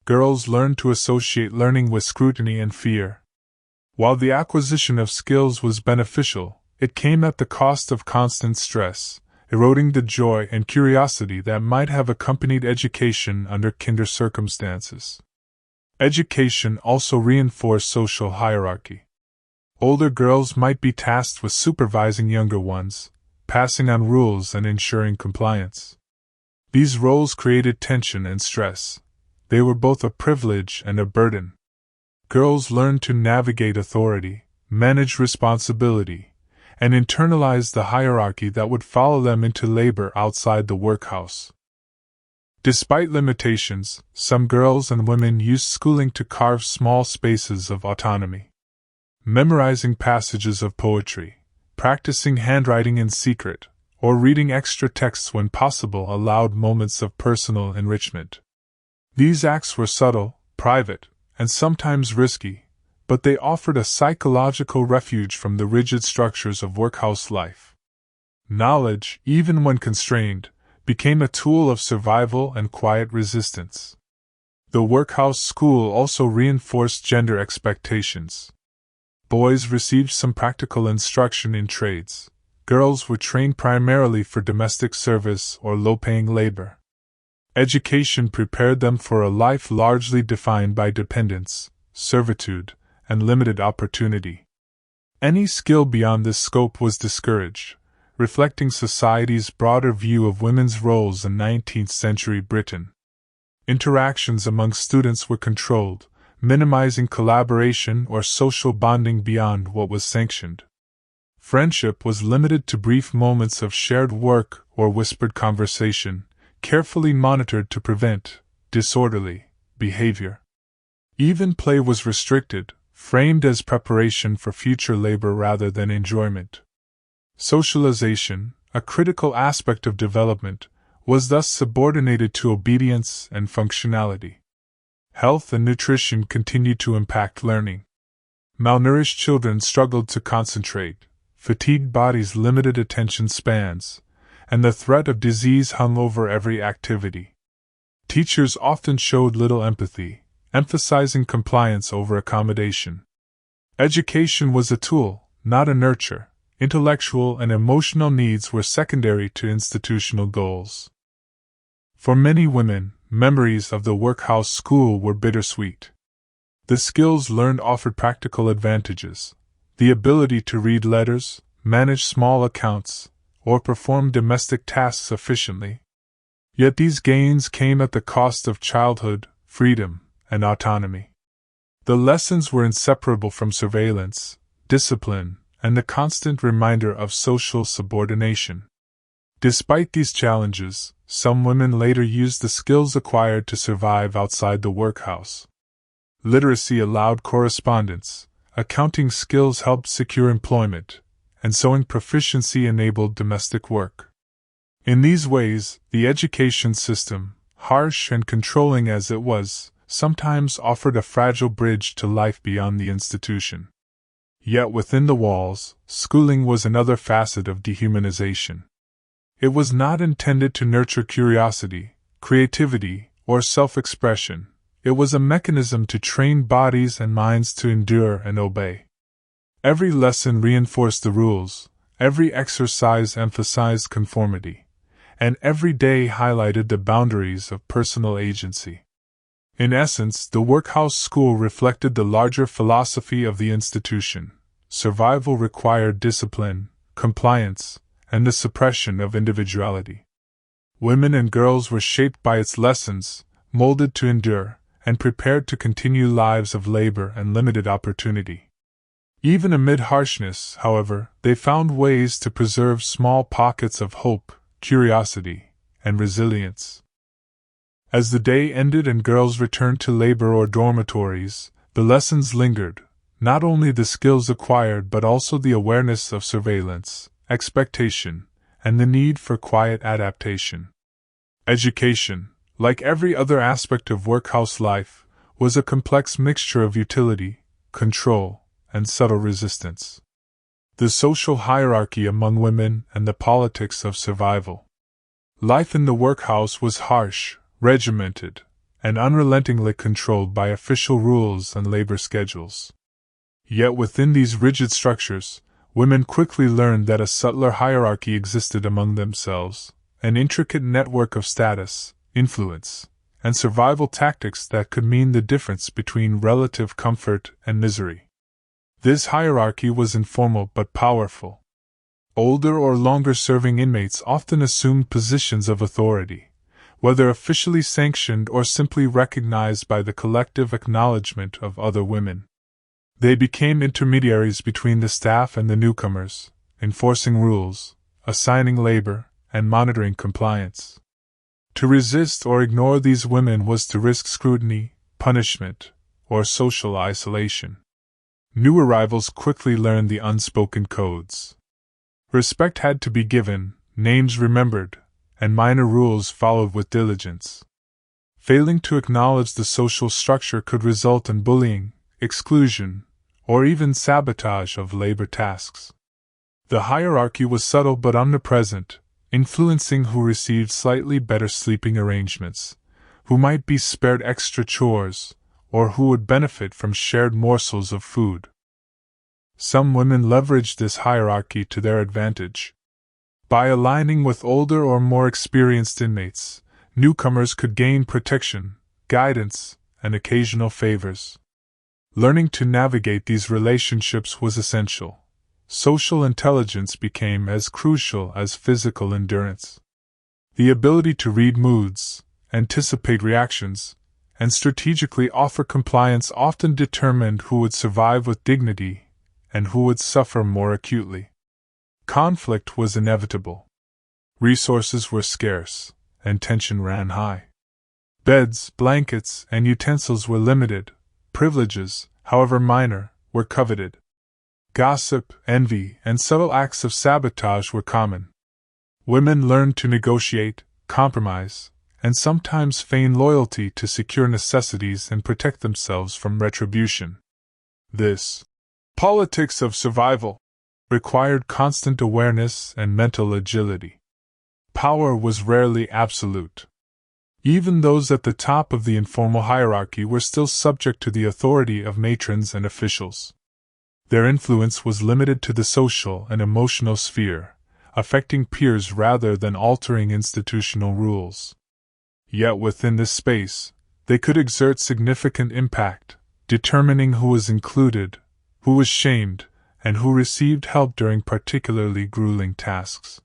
Girls learned to associate learning with scrutiny and fear. While the acquisition of skills was beneficial, it came at the cost of constant stress, eroding the joy and curiosity that might have accompanied education under kinder circumstances. Education also reinforced social hierarchy. Older girls might be tasked with supervising younger ones, passing on rules and ensuring compliance. These roles created tension and stress. They were both a privilege and a burden. Girls learned to navigate authority, manage responsibility, and internalize the hierarchy that would follow them into labor outside the workhouse. Despite limitations, some girls and women used schooling to carve small spaces of autonomy. Memorizing passages of poetry, practicing handwriting in secret, or reading extra texts when possible allowed moments of personal enrichment. These acts were subtle, private, and sometimes risky, but they offered a psychological refuge from the rigid structures of workhouse life. Knowledge, even when constrained, became a tool of survival and quiet resistance. The workhouse school also reinforced gender expectations. Boys received some practical instruction in trades. Girls were trained primarily for domestic service or low-paying labor. Education prepared them for a life largely defined by dependence, servitude, and limited opportunity. Any skill beyond this scope was discouraged, reflecting society's broader view of women's roles in 19th-century Britain. Interactions among students were controlled, minimizing collaboration or social bonding beyond what was sanctioned. Friendship was limited to brief moments of shared work or whispered conversation, carefully monitored to prevent disorderly behavior. Even play was restricted, framed as preparation for future labor rather than enjoyment. Socialization, a critical aspect of development, was thus subordinated to obedience and functionality. Health and nutrition continued to impact learning. Malnourished children struggled to concentrate, fatigued bodies limited attention spans, and the threat of disease hung over every activity. Teachers often showed little empathy, emphasizing compliance over accommodation. Education was a tool, not a nurture. Intellectual and emotional needs were secondary to institutional goals. For many women, memories of the workhouse school were bittersweet. The skills learned offered practical advantages: the ability to read letters, manage small accounts, or perform domestic tasks efficiently. Yet these gains came at the cost of childhood, freedom, and autonomy. The lessons were inseparable from surveillance, discipline, and the constant reminder of social subordination. Despite these challenges, some women later used the skills acquired to survive outside the workhouse. Literacy allowed correspondence, accounting skills helped secure employment, and sewing proficiency enabled domestic work. In these ways, the education system, harsh and controlling as it was, sometimes offered a fragile bridge to life beyond the institution. Yet within the walls, schooling was another facet of dehumanization. It was not intended to nurture curiosity, creativity, or self-expression. It was a mechanism to train bodies and minds to endure and obey. Every lesson reinforced the rules, every exercise emphasized conformity, and every day highlighted the boundaries of personal agency. In essence, the workhouse school reflected the larger philosophy of the institution. Survival required discipline, compliance, and the suppression of individuality. Women and girls were shaped by its lessons, molded to endure, and prepared to continue lives of labor and limited opportunity. Even amid harshness, however, they found ways to preserve small pockets of hope, curiosity, and resilience. As the day ended and girls returned to labor or dormitories, the lessons lingered, not only the skills acquired but also the awareness of surveillance, expectation, and the need for quiet adaptation. Education, like every other aspect of workhouse life, was a complex mixture of utility, control, and subtle resistance. The social hierarchy among women and the politics of survival. Life in the workhouse was harsh, regimented, and unrelentingly controlled by official rules and labor schedules. Yet within these rigid structures, women quickly learned that a subtler hierarchy existed among themselves, an intricate network of status, influence, and survival tactics that could mean the difference between relative comfort and misery. This hierarchy was informal but powerful. Older or longer-serving inmates often assumed positions of authority, whether officially sanctioned or simply recognized by the collective acknowledgement of other women. They became intermediaries between the staff and the newcomers, enforcing rules, assigning labor, and monitoring compliance. To resist or ignore these women was to risk scrutiny, punishment, or social isolation. New arrivals quickly learned the unspoken codes. Respect had to be given, names remembered, and minor rules followed with diligence. Failing to acknowledge the social structure could result in bullying, exclusion, or even sabotage of labor tasks. The hierarchy was subtle but omnipresent, influencing who received slightly better sleeping arrangements, who might be spared extra chores, or who would benefit from shared morsels of food. Some women leveraged this hierarchy to their advantage. By aligning with older or more experienced inmates, newcomers could gain protection, guidance, and occasional favors. Learning to navigate these relationships was essential. Social intelligence became as crucial as physical endurance. The ability to read moods, anticipate reactions, and strategically offer compliance often determined who would survive with dignity and who would suffer more acutely. Conflict was inevitable. Resources were scarce, and tension ran high. Beds, blankets, and utensils were limited. Privileges, however minor, were coveted. Gossip, envy, and subtle acts of sabotage were common. Women learned to negotiate, compromise, and sometimes feign loyalty to secure necessities and protect themselves from retribution. This politics of survival required constant awareness and mental agility. Power was rarely absolute. Even those at the top of the informal hierarchy were still subject to the authority of matrons and officials. Their influence was limited to the social and emotional sphere, affecting peers rather than altering institutional rules. Yet within this space, they could exert significant impact, determining who was included, who was shamed, and who received help during particularly grueling tasks.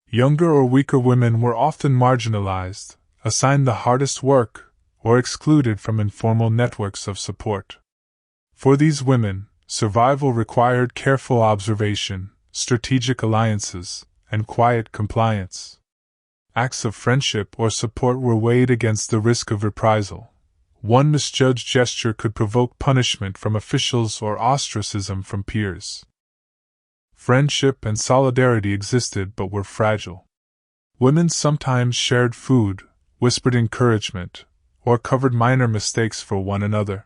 Younger or weaker women were often marginalized, assigned the hardest work, or excluded from informal networks of support. For these women, survival required careful observation, strategic alliances, and quiet compliance. Acts of friendship or support were weighed against the risk of reprisal. One misjudged gesture could provoke punishment from officials or ostracism from peers. Friendship and solidarity existed but were fragile. Women sometimes shared food, whispered encouragement, or covered minor mistakes for one another.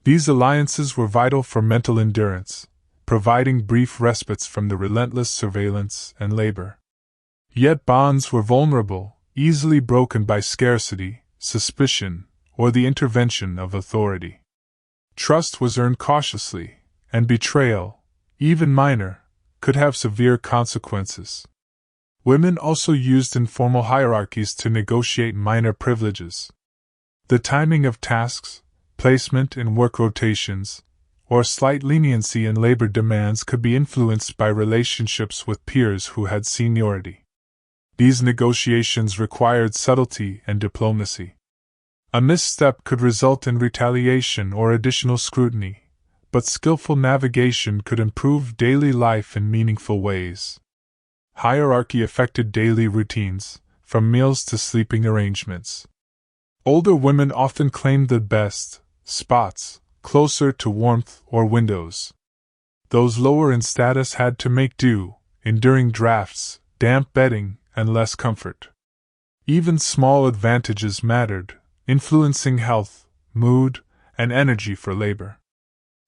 These alliances were vital for mental endurance, providing brief respites from the relentless surveillance and labor. Yet bonds were vulnerable, easily broken by scarcity, suspicion, or the intervention of authority. Trust was earned cautiously, and betrayal, even minor, could have severe consequences. Women also used informal hierarchies to negotiate minor privileges. The timing of tasks, placement in work rotations, or slight leniency in labor demands could be influenced by relationships with peers who had seniority. These negotiations required subtlety and diplomacy. A misstep could result in retaliation or additional scrutiny, but skillful navigation could improve daily life in meaningful ways. Hierarchy affected daily routines, from meals to sleeping arrangements. Older women often claimed the best spots, closer to warmth or windows. Those lower in status had to make do, enduring drafts, damp bedding, and less comfort. Even small advantages mattered, influencing health, mood, and energy for labor.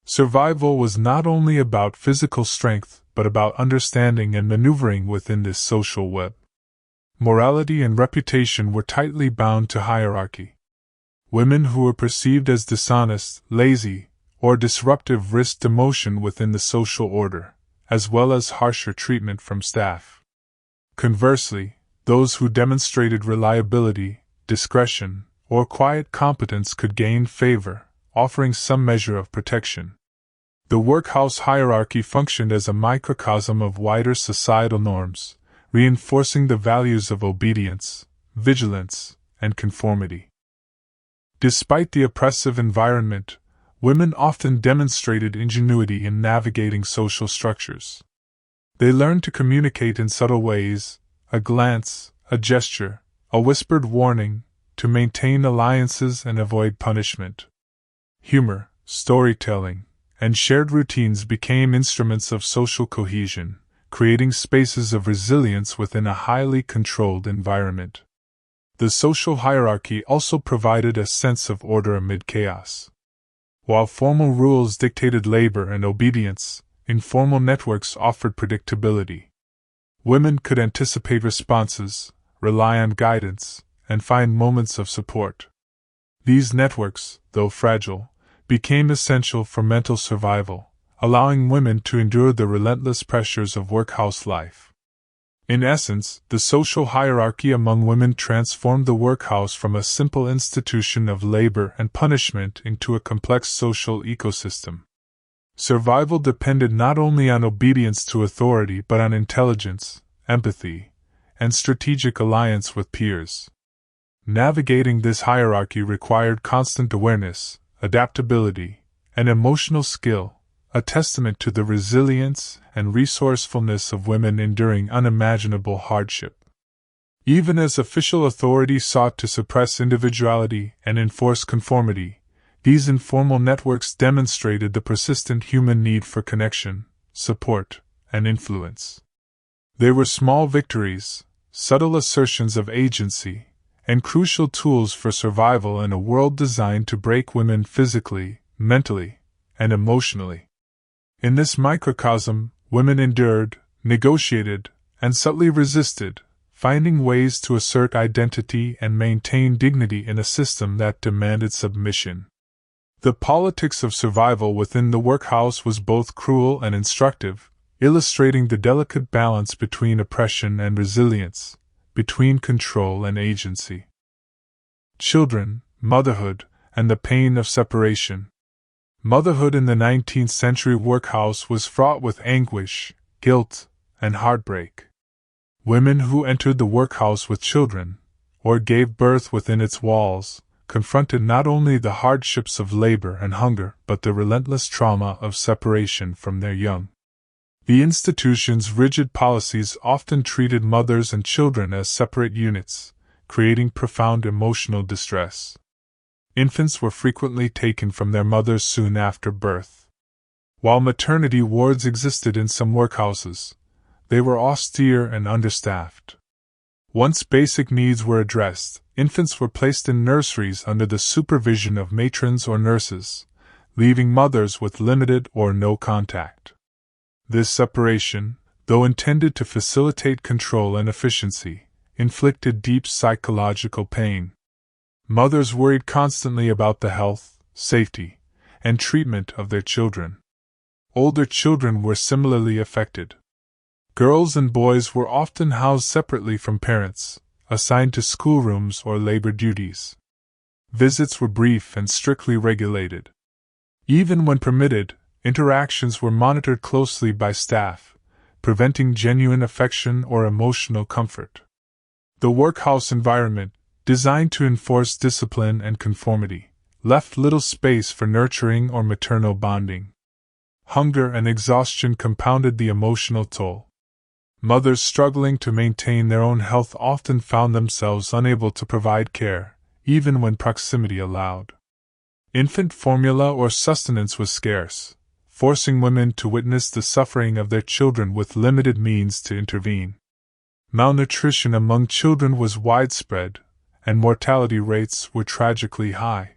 Survival was not only about physical strength, but about understanding and maneuvering within this social web. Morality and reputation were tightly bound to hierarchy. Women who were perceived as dishonest, lazy, or disruptive risked demotion within the social order, as well as harsher treatment from staff. Conversely, those who demonstrated reliability, discretion, or quiet competence could gain favor, offering some measure of protection. The workhouse hierarchy functioned as a microcosm of wider societal norms, reinforcing the values of obedience, vigilance, and conformity. Despite the oppressive environment, women often demonstrated ingenuity in navigating social structures. They learned to communicate in subtle ways, a glance, a gesture, a whispered warning, to maintain alliances and avoid punishment. Humor, storytelling, and shared routines became instruments of social cohesion, creating spaces of resilience within a highly controlled environment. The social hierarchy also provided a sense of order amid chaos. While formal rules dictated labor and obedience, informal networks offered predictability. Women could anticipate responses, rely on guidance, and find moments of support. These networks, though fragile, became essential for mental survival, allowing women to endure the relentless pressures of workhouse life. In essence, the social hierarchy among women transformed the workhouse from a simple institution of labor and punishment into a complex social ecosystem. Survival depended not only on obedience to authority but on intelligence, empathy, and strategic alliance with peers. Navigating this hierarchy required constant awareness, adaptability, and emotional skill, a testament to the resilience and resourcefulness of women enduring unimaginable hardship. Even as official authority sought to suppress individuality and enforce conformity, these informal networks demonstrated the persistent human need for connection, support, and influence. They were small victories, subtle assertions of agency, and crucial tools for survival in a world designed to break women physically, mentally, and emotionally. In this microcosm, women endured, negotiated, and subtly resisted, finding ways to assert identity and maintain dignity in a system that demanded submission. The politics of survival within the workhouse was both cruel and instructive, illustrating the delicate balance between oppression and resilience, between control and agency. Children, motherhood, and the pain of separation. Motherhood in the 19th century workhouse was fraught with anguish, guilt, and heartbreak. Women who entered the workhouse with children, or gave birth within its walls, confronted not only the hardships of labor and hunger but the relentless trauma of separation from their young. The institution's rigid policies often treated mothers and children as separate units, creating profound emotional distress. Infants were frequently taken from their mothers soon after birth. While maternity wards existed in some workhouses, they were austere and understaffed. Once basic needs were addressed, infants were placed in nurseries under the supervision of matrons or nurses, leaving mothers with limited or no contact. This separation, though intended to facilitate control and efficiency, inflicted deep psychological pain. Mothers worried constantly about the health, safety, and treatment of their children. Older children were similarly affected. Girls and boys were often housed separately from parents, assigned to schoolrooms or labor duties. Visits were brief and strictly regulated. Even when permitted, interactions were monitored closely by staff, preventing genuine affection or emotional comfort. The workhouse environment, designed to enforce discipline and conformity, left little space for nurturing or maternal bonding. Hunger and exhaustion compounded the emotional toll. Mothers struggling to maintain their own health often found themselves unable to provide care, even when proximity allowed. Infant formula or sustenance was scarce, forcing women to witness the suffering of their children with limited means to intervene. Malnutrition among children was widespread, and mortality rates were tragically high.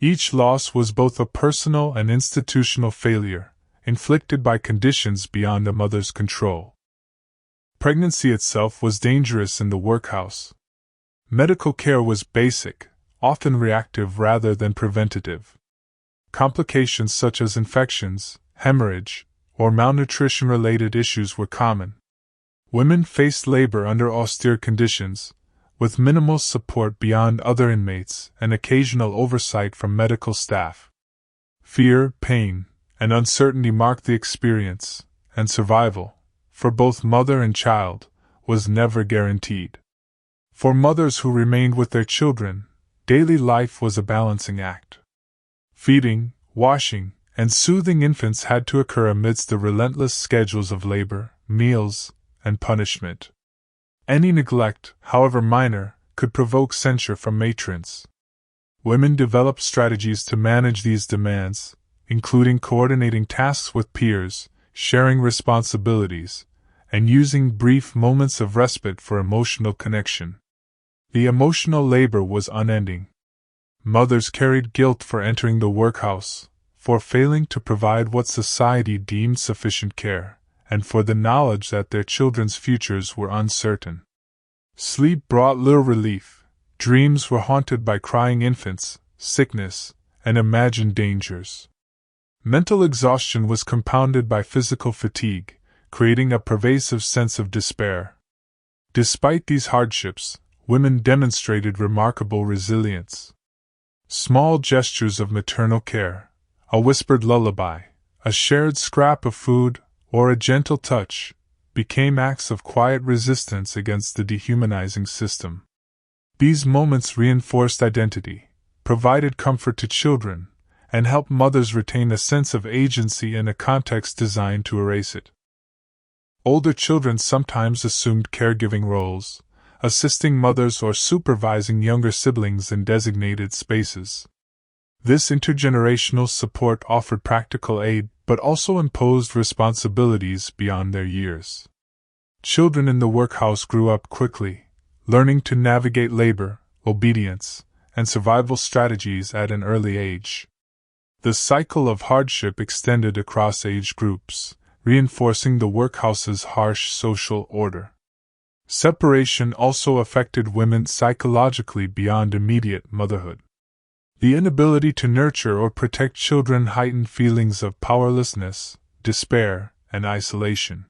Each loss was both a personal and institutional failure, inflicted by conditions beyond a mother's control. Pregnancy itself was dangerous in the workhouse. Medical care was basic, often reactive rather than preventative. Complications such as infections, hemorrhage, or malnutrition-related issues were common. Women faced labor under austere conditions, with minimal support beyond other inmates and occasional oversight from medical staff. Fear, pain, and uncertainty marked the experience, and survival, for both mother and child, was never guaranteed. For mothers who remained with their children, daily life was a balancing act. Feeding, washing, and soothing infants had to occur amidst the relentless schedules of labor, meals, and punishment. Any neglect, however minor, could provoke censure from matrons. Women developed strategies to manage these demands, including coordinating tasks with peers, sharing responsibilities, and using brief moments of respite for emotional connection. The emotional labor was unending. Mothers carried guilt for entering the workhouse, for failing to provide what society deemed sufficient care, and for the knowledge that their children's futures were uncertain. Sleep brought little relief. Dreams were haunted by crying infants, sickness, and imagined dangers. Mental exhaustion was compounded by physical fatigue, creating a pervasive sense of despair. Despite these hardships, women demonstrated remarkable resilience. Small gestures of maternal care, a whispered lullaby, a shared scrap of food, or a gentle touch, became acts of quiet resistance against the dehumanizing system. These moments reinforced identity, provided comfort to children, and helped mothers retain a sense of agency in a context designed to erase it. Older children sometimes assumed caregiving roles, assisting mothers or supervising younger siblings in designated spaces. This intergenerational support offered practical aid but also imposed responsibilities beyond their years. Children in the workhouse grew up quickly, learning to navigate labor, obedience, and survival strategies at an early age. The cycle of hardship extended across age groups, reinforcing the workhouse's harsh social order. Separation also affected women psychologically beyond immediate motherhood. The inability to nurture or protect children heightened feelings of powerlessness, despair, and isolation.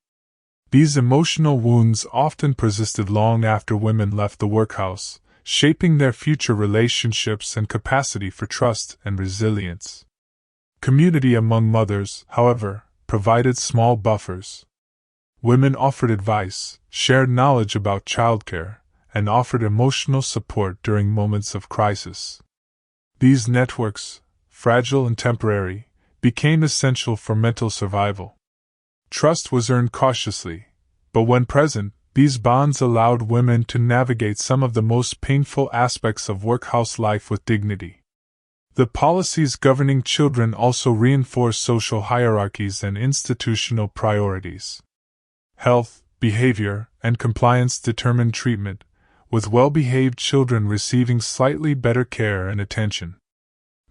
These emotional wounds often persisted long after women left the workhouse, shaping their future relationships and capacity for trust and resilience. Community among mothers, however, provided small buffers. Women offered advice, shared knowledge about childcare, and offered emotional support during moments of crisis. These networks, fragile and temporary, became essential for mental survival. Trust was earned cautiously, but when present, these bonds allowed women to navigate some of the most painful aspects of workhouse life with dignity. The policies governing children also reinforced social hierarchies and institutional priorities. Health, behavior, and compliance determined treatment, with well-behaved children receiving slightly better care and attention.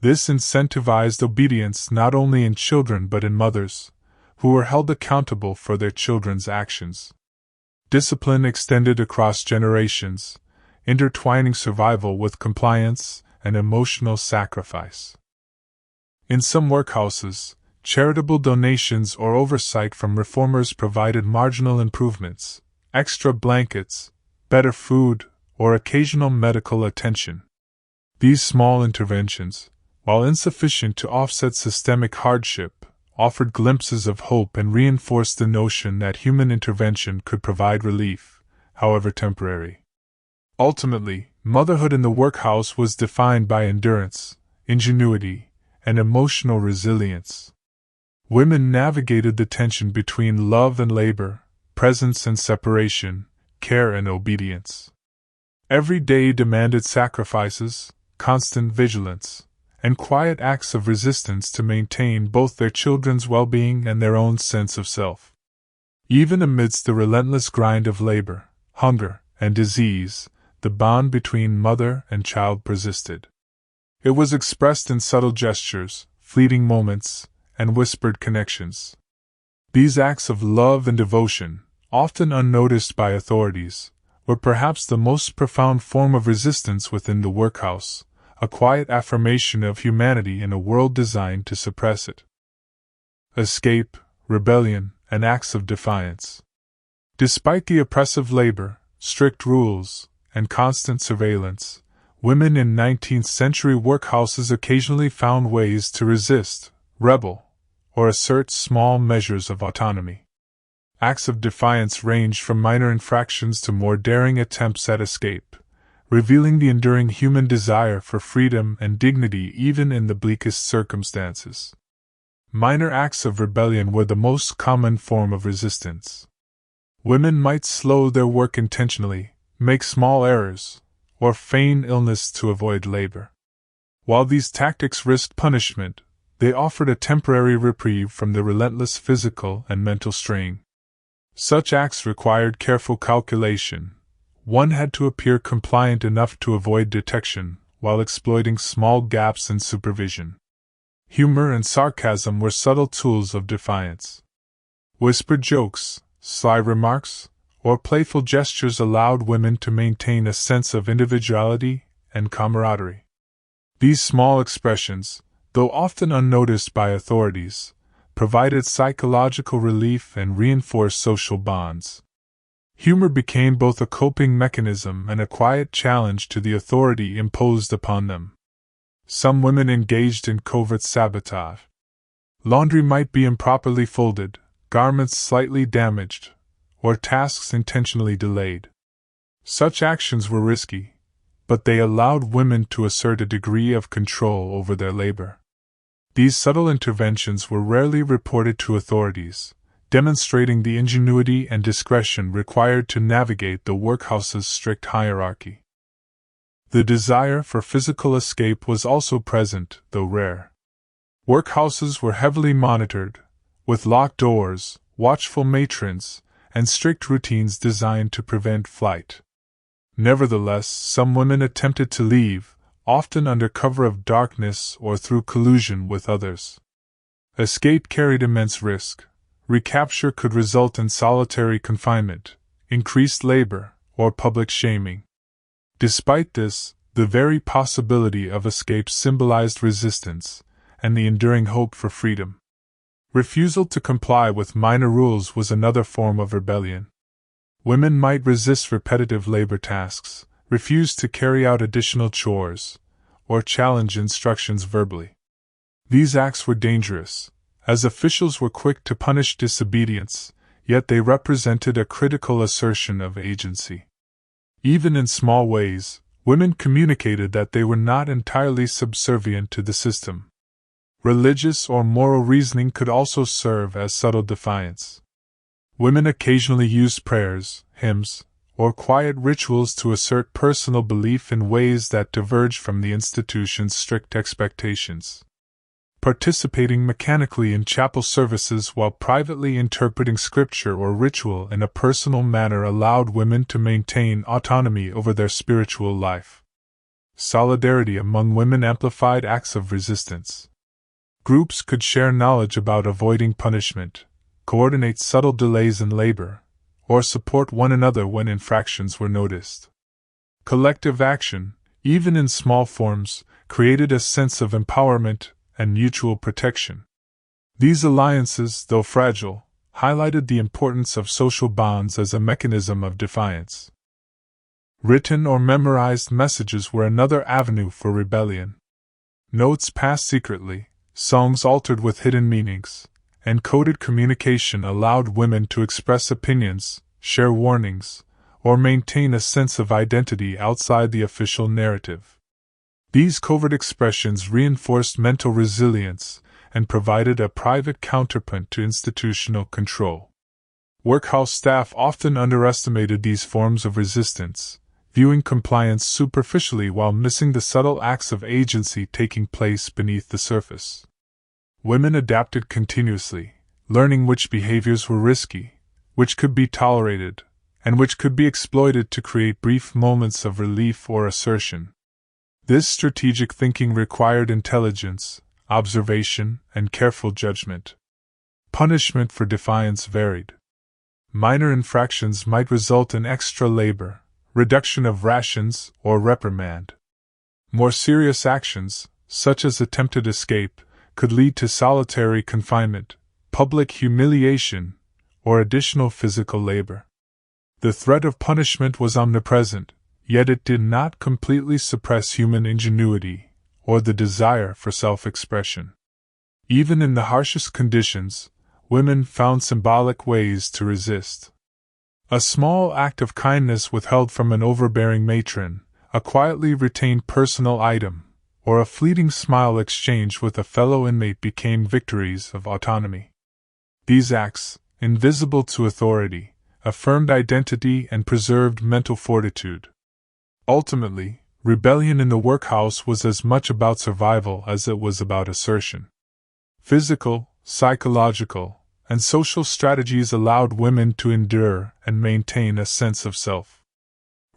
This incentivized obedience not only in children but in mothers, who were held accountable for their children's actions. Discipline extended across generations, intertwining survival with compliance and emotional sacrifice. In some workhouses, charitable donations or oversight from reformers provided marginal improvements, extra blankets, better food, or occasional medical attention. These small interventions, while insufficient to offset systemic hardship, offered glimpses of hope and reinforced the notion that human intervention could provide relief, however temporary. Ultimately, motherhood in the workhouse was defined by endurance, ingenuity, and emotional resilience. Women navigated the tension between love and labor, presence and separation, care and obedience. Every day demanded sacrifices, constant vigilance, and quiet acts of resistance to maintain both their children's well-being and their own sense of self. Even amidst the relentless grind of labor, hunger, and disease, the bond between mother and child persisted. It was expressed in subtle gestures, fleeting moments, and whispered connections. These acts of love and devotion, often unnoticed by authorities, were perhaps the most profound form of resistance within the workhouse, a quiet affirmation of humanity in a world designed to suppress it. Escape, rebellion, and acts of defiance. Despite the oppressive labor, strict rules, and constant surveillance, women in 19th-century workhouses occasionally found ways to resist, rebel, or assert small measures of autonomy. Acts of defiance ranged from minor infractions to more daring attempts at escape, revealing the enduring human desire for freedom and dignity even in the bleakest circumstances. Minor acts of rebellion were the most common form of resistance. Women might slow their work intentionally, make small errors, or feign illness to avoid labor. While these tactics risked punishment, they offered a temporary reprieve from the relentless physical and mental strain. Such acts required careful calculation. One had to appear compliant enough to avoid detection, while exploiting small gaps in supervision. Humor and sarcasm were subtle tools of defiance. Whispered jokes, sly remarks, or playful gestures allowed women to maintain a sense of individuality and camaraderie. These small expressions, though often unnoticed by authorities, provided psychological relief and reinforced social bonds. Humor became both a coping mechanism and a quiet challenge to the authority imposed upon them. Some women engaged in covert sabotage. Laundry might be improperly folded, garments slightly damaged, or tasks intentionally delayed. Such actions were risky, but they allowed women to assert a degree of control over their labor. These subtle interventions were rarely reported to authorities, demonstrating the ingenuity and discretion required to navigate the workhouse's strict hierarchy. The desire for physical escape was also present, though rare. Workhouses were heavily monitored, with locked doors, watchful matrons, and strict routines designed to prevent flight. Nevertheless, some women attempted to leave, often under cover of darkness or through collusion with others. Escape carried immense risk. Recapture could result in solitary confinement, increased labor, or public shaming. Despite this, the very possibility of escape symbolized resistance and the enduring hope for freedom. Refusal to comply with minor rules was another form of rebellion. Women might resist repetitive labor tasks, refuse to carry out additional chores, or challenge instructions verbally. These acts were dangerous, as officials were quick to punish disobedience, yet they represented a critical assertion of agency. Even in small ways, women communicated that they were not entirely subservient to the system. Religious or moral reasoning could also serve as subtle defiance. Women occasionally used prayers, hymns, or quiet rituals to assert personal belief in ways that diverged from the institution's strict expectations. Participating mechanically in chapel services while privately interpreting scripture or ritual in a personal manner allowed women to maintain autonomy over their spiritual life. Solidarity among women amplified acts of resistance. Groups could share knowledge about avoiding punishment, coordinate subtle delays in labor, or support one another when infractions were noticed. Collective action, even in small forms, created a sense of empowerment and mutual protection. These alliances, though fragile, highlighted the importance of social bonds as a mechanism of defiance. Written or memorized messages were another avenue for rebellion. Notes passed secretly, songs altered with hidden meanings, and coded communication allowed women to express opinions, share warnings, or maintain a sense of identity outside the official narrative. These covert expressions reinforced mental resilience and provided a private counterpoint to institutional control. Workhouse staff often underestimated these forms of resistance, viewing compliance superficially while missing the subtle acts of agency taking place beneath the surface. Women adapted continuously, learning which behaviors were risky, which could be tolerated, and which could be exploited to create brief moments of relief or assertion. This strategic thinking required intelligence, observation, and careful judgment. Punishment for defiance varied. Minor infractions might result in extra labor, reduction of rations, or reprimand. More serious actions, such as attempted escape, could lead to solitary confinement, public humiliation, or additional physical labor. The threat of punishment was omnipresent, yet it did not completely suppress human ingenuity or the desire for self-expression. Even in the harshest conditions, women found symbolic ways to resist. A small act of kindness withheld from an overbearing matron, a quietly retained personal item, or a fleeting smile exchanged with a fellow inmate became victories of autonomy. These acts, invisible to authority, affirmed identity and preserved mental fortitude. Ultimately, rebellion in the workhouse was as much about survival as it was about assertion. Physical, psychological, and social strategies allowed women to endure and maintain a sense of self.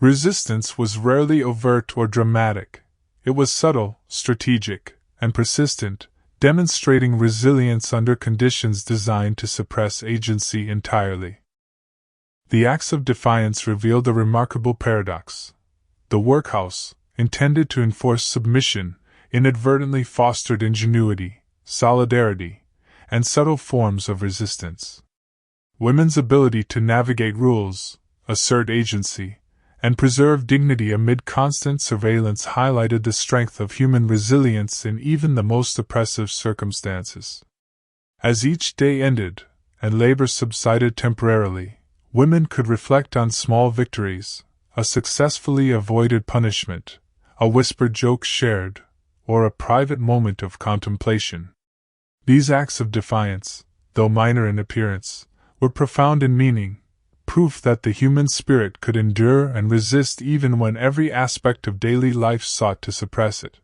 Resistance was rarely overt or dramatic. It was subtle, strategic, and persistent, demonstrating resilience under conditions designed to suppress agency entirely. The acts of defiance revealed a remarkable paradox. The workhouse, intended to enforce submission, inadvertently fostered ingenuity, solidarity, and subtle forms of resistance. Women's ability to navigate rules, assert agency, and preserve dignity amid constant surveillance highlighted the strength of human resilience in even the most oppressive circumstances. As each day ended, and labor subsided temporarily, women could reflect on small victories, a successfully avoided punishment, a whispered joke shared, or a private moment of contemplation. These acts of defiance, though minor in appearance, were profound in meaning, proof that the human spirit could endure and resist even when every aspect of daily life sought to suppress it.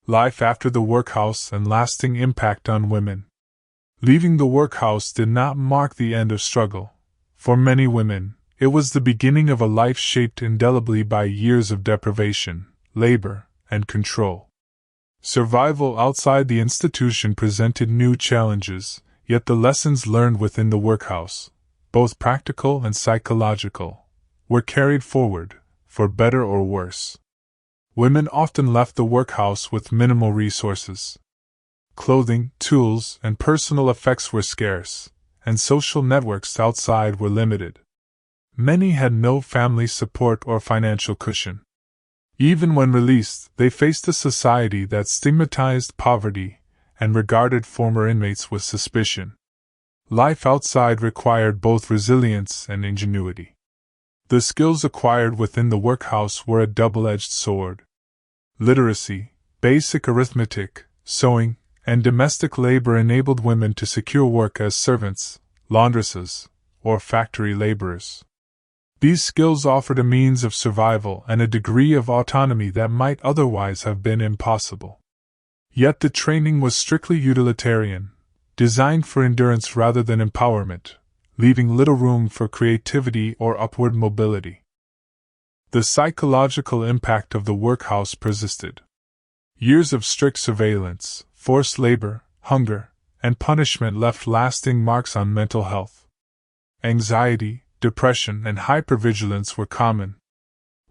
Life after the workhouse and lasting impact on women. Leaving the workhouse did not mark the end of struggle. For many women, it was the beginning of a life shaped indelibly by years of deprivation, labor, and control. Survival outside the institution presented new challenges, yet the lessons learned within the workhouse, both practical and psychological, were carried forward, for better or worse. Women often left the workhouse with minimal resources. Clothing, tools, and personal effects were scarce, and social networks outside were limited. Many had no family support or financial cushion. Even when released, they faced a society that stigmatized poverty and regarded former inmates with suspicion. Life outside required both resilience and ingenuity. The skills acquired within the workhouse were a double-edged sword. Literacy, basic arithmetic, sewing, and domestic labor enabled women to secure work as servants, laundresses, or factory laborers. These skills offered a means of survival and a degree of autonomy that might otherwise have been impossible. Yet the training was strictly utilitarian, designed for endurance rather than empowerment, leaving little room for creativity or upward mobility. The psychological impact of the workhouse persisted. Years of strict surveillance, forced labor, hunger, and punishment left lasting marks on mental health. Anxiety, depression, and hypervigilance were common.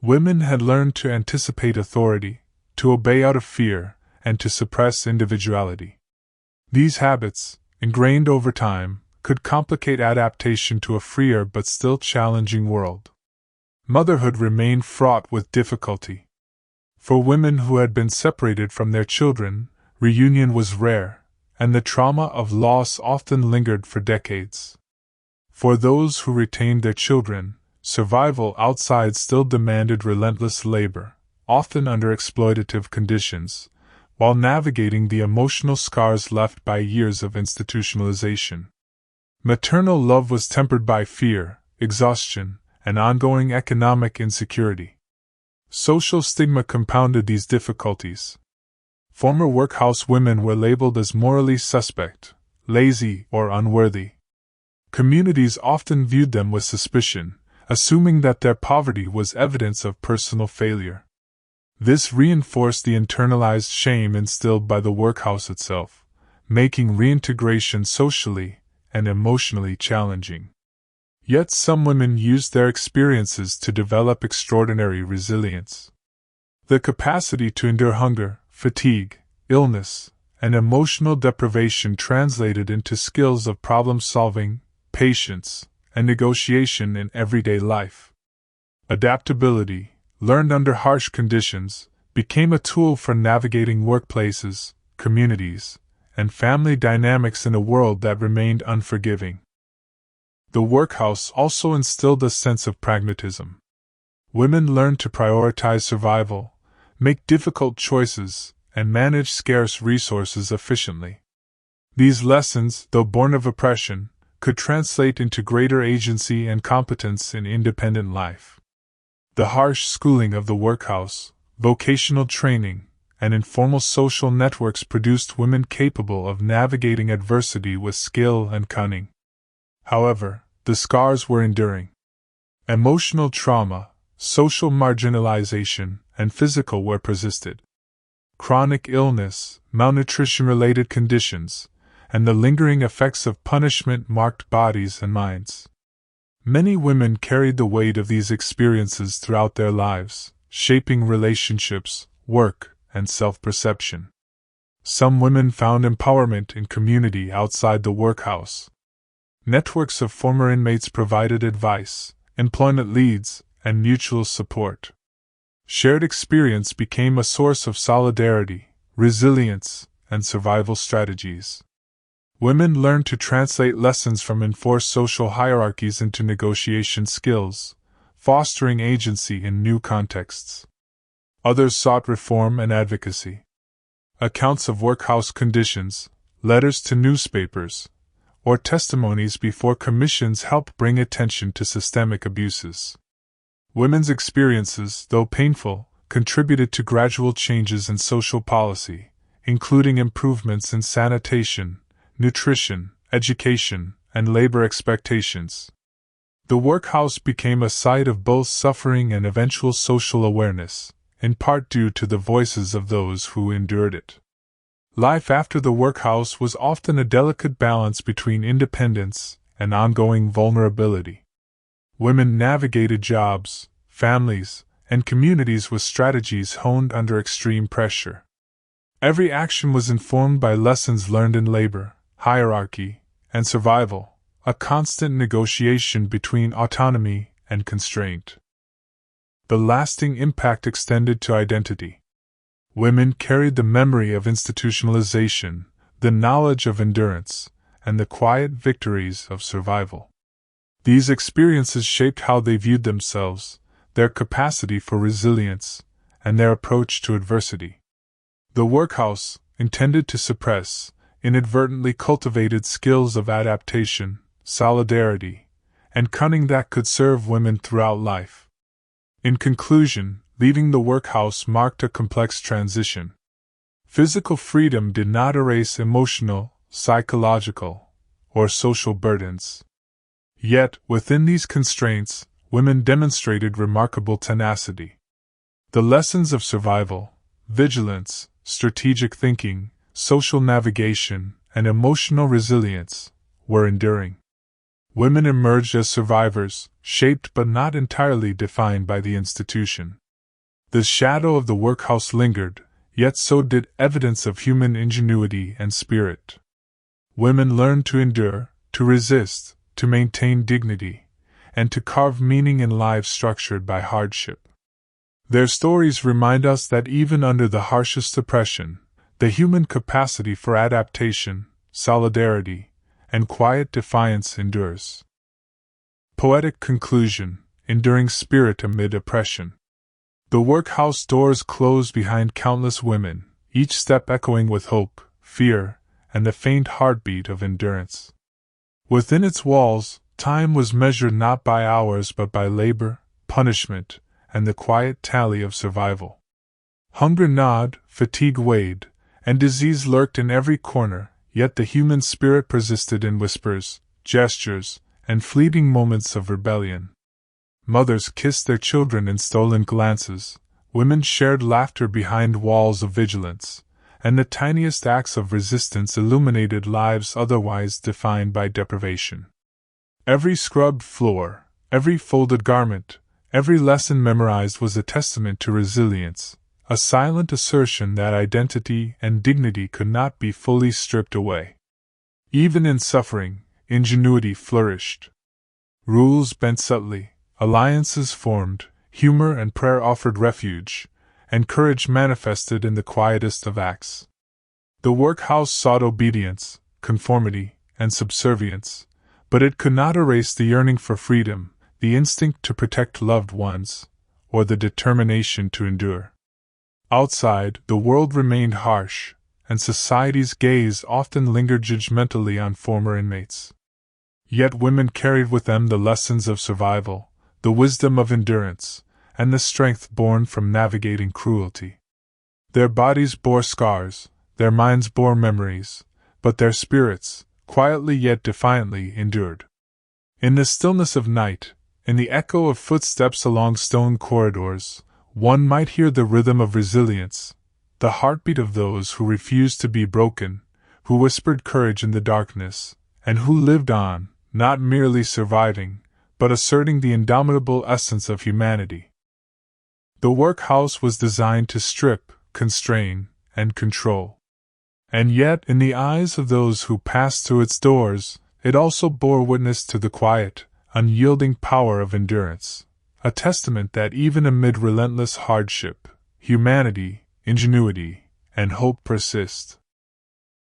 Women had learned to anticipate authority, to obey out of fear, and to suppress individuality. These habits, ingrained over time, could complicate adaptation to a freer but still challenging world. Motherhood remained fraught with difficulty. For women who had been separated from their children, reunion was rare, and the trauma of loss often lingered for decades. For those who retained their children, survival outside still demanded relentless labor, often under exploitative conditions, while navigating the emotional scars left by years of institutionalization. Maternal love was tempered by fear, exhaustion, and ongoing economic insecurity. Social stigma compounded these difficulties. Former workhouse women were labeled as morally suspect, lazy, or unworthy. Communities often viewed them with suspicion, assuming that their poverty was evidence of personal failure. This reinforced the internalized shame instilled by the workhouse itself, making reintegration socially and emotionally challenging. Yet some women used their experiences to develop extraordinary resilience. The capacity to endure hunger, fatigue, illness, and emotional deprivation translated into skills of problem-solving, patience, and negotiation in everyday life. Adaptability, learned under harsh conditions, became a tool for navigating workplaces, communities, and family dynamics in a world that remained unforgiving. The workhouse also instilled a sense of pragmatism. Women learned to prioritize survival, make difficult choices, and manage scarce resources efficiently. These lessons, though born of oppression, could translate into greater agency and competence in independent life. The harsh schooling of the workhouse, vocational training, and informal social networks produced women capable of navigating adversity with skill and cunning. However, the scars were enduring. Emotional trauma, social marginalization, and physical were persisted. Chronic illness, malnutrition-related conditions, and the lingering effects of punishment marked bodies and minds. Many women carried the weight of these experiences throughout their lives, shaping relationships, work, and self-perception. Some women found empowerment in community outside the workhouse. Networks of former inmates provided advice, employment leads, and mutual support. Shared experience became a source of solidarity, resilience, and survival strategies. Women learned to translate lessons from enforced social hierarchies into negotiation skills, fostering agency in new contexts. Others sought reform and advocacy. Accounts of workhouse conditions, letters to newspapers, or testimonies before commissions helped bring attention to systemic abuses. Women's experiences, though painful, contributed to gradual changes in social policy, including improvements in sanitation, nutrition, education, and labor expectations. The workhouse became a site of both suffering and eventual social awareness, in part due to the voices of those who endured it. Life after the workhouse was often a delicate balance between independence and ongoing vulnerability. Women navigated jobs, families, and communities with strategies honed under extreme pressure. Every action was informed by lessons learned in labor, hierarchy, and survival, a constant negotiation between autonomy and constraint. The lasting impact extended to identity. Women carried the memory of institutionalization, the knowledge of endurance, and the quiet victories of survival. These experiences shaped how they viewed themselves, their capacity for resilience, and their approach to adversity. The workhouse, intended to suppress, inadvertently cultivated skills of adaptation, solidarity, and cunning that could serve women throughout life. In conclusion, leaving the workhouse marked a complex transition. Physical freedom did not erase emotional, psychological, or social burdens. Yet, within these constraints, women demonstrated remarkable tenacity. The lessons of survival, vigilance, strategic thinking, social navigation, and emotional resilience were enduring. Women emerged as survivors, shaped but not entirely defined by the institution. The shadow of the workhouse lingered, yet so did evidence of human ingenuity and spirit. women learned to endure, to resist, to maintain dignity, and to carve meaning in lives structured by hardship. Their stories remind us that even under the harshest oppression, the human capacity for adaptation, solidarity, and quiet defiance endures. Poetic conclusion, enduring spirit amid oppression. The workhouse doors closed behind countless women, each step echoing with hope, fear, and the faint heartbeat of endurance. Within its walls, time was measured not by hours but by labor, punishment, and the quiet tally of survival. Hunger gnawed, fatigue weighed, and disease lurked in every corner, yet the human spirit persisted in whispers, gestures, and fleeting moments of rebellion. Mothers kissed their children in stolen glances, women shared laughter behind walls of vigilance, and the tiniest acts of resistance illuminated lives otherwise defined by deprivation. Every scrubbed floor, every folded garment, every lesson memorized was a testament to resilience, a silent assertion that identity and dignity could not be fully stripped away. Even in suffering, ingenuity flourished. Rules bent subtly, alliances formed, humor and prayer offered refuge, and courage manifested in the quietest of acts. The workhouse sought obedience, conformity, and subservience, but it could not erase the yearning for freedom, the instinct to protect loved ones, or the determination to endure. Outside, the world remained harsh, and society's gaze often lingered judgmentally on former inmates. Yet women carried with them the lessons of survival, the wisdom of endurance, and the strength born from navigating cruelty. Their bodies bore scars, their minds bore memories, but their spirits, quietly yet defiantly, endured. In the stillness of night, in the echo of footsteps along stone corridors, one might hear the rhythm of resilience, the heartbeat of those who refused to be broken, who whispered courage in the darkness, and who lived on, not merely surviving, but asserting the indomitable essence of humanity. The workhouse was designed to strip, constrain, and control. And yet, in the eyes of those who passed through its doors, it also bore witness to the quiet, unyielding power of endurance, a testament that even amid relentless hardship, humanity, ingenuity, and hope persist.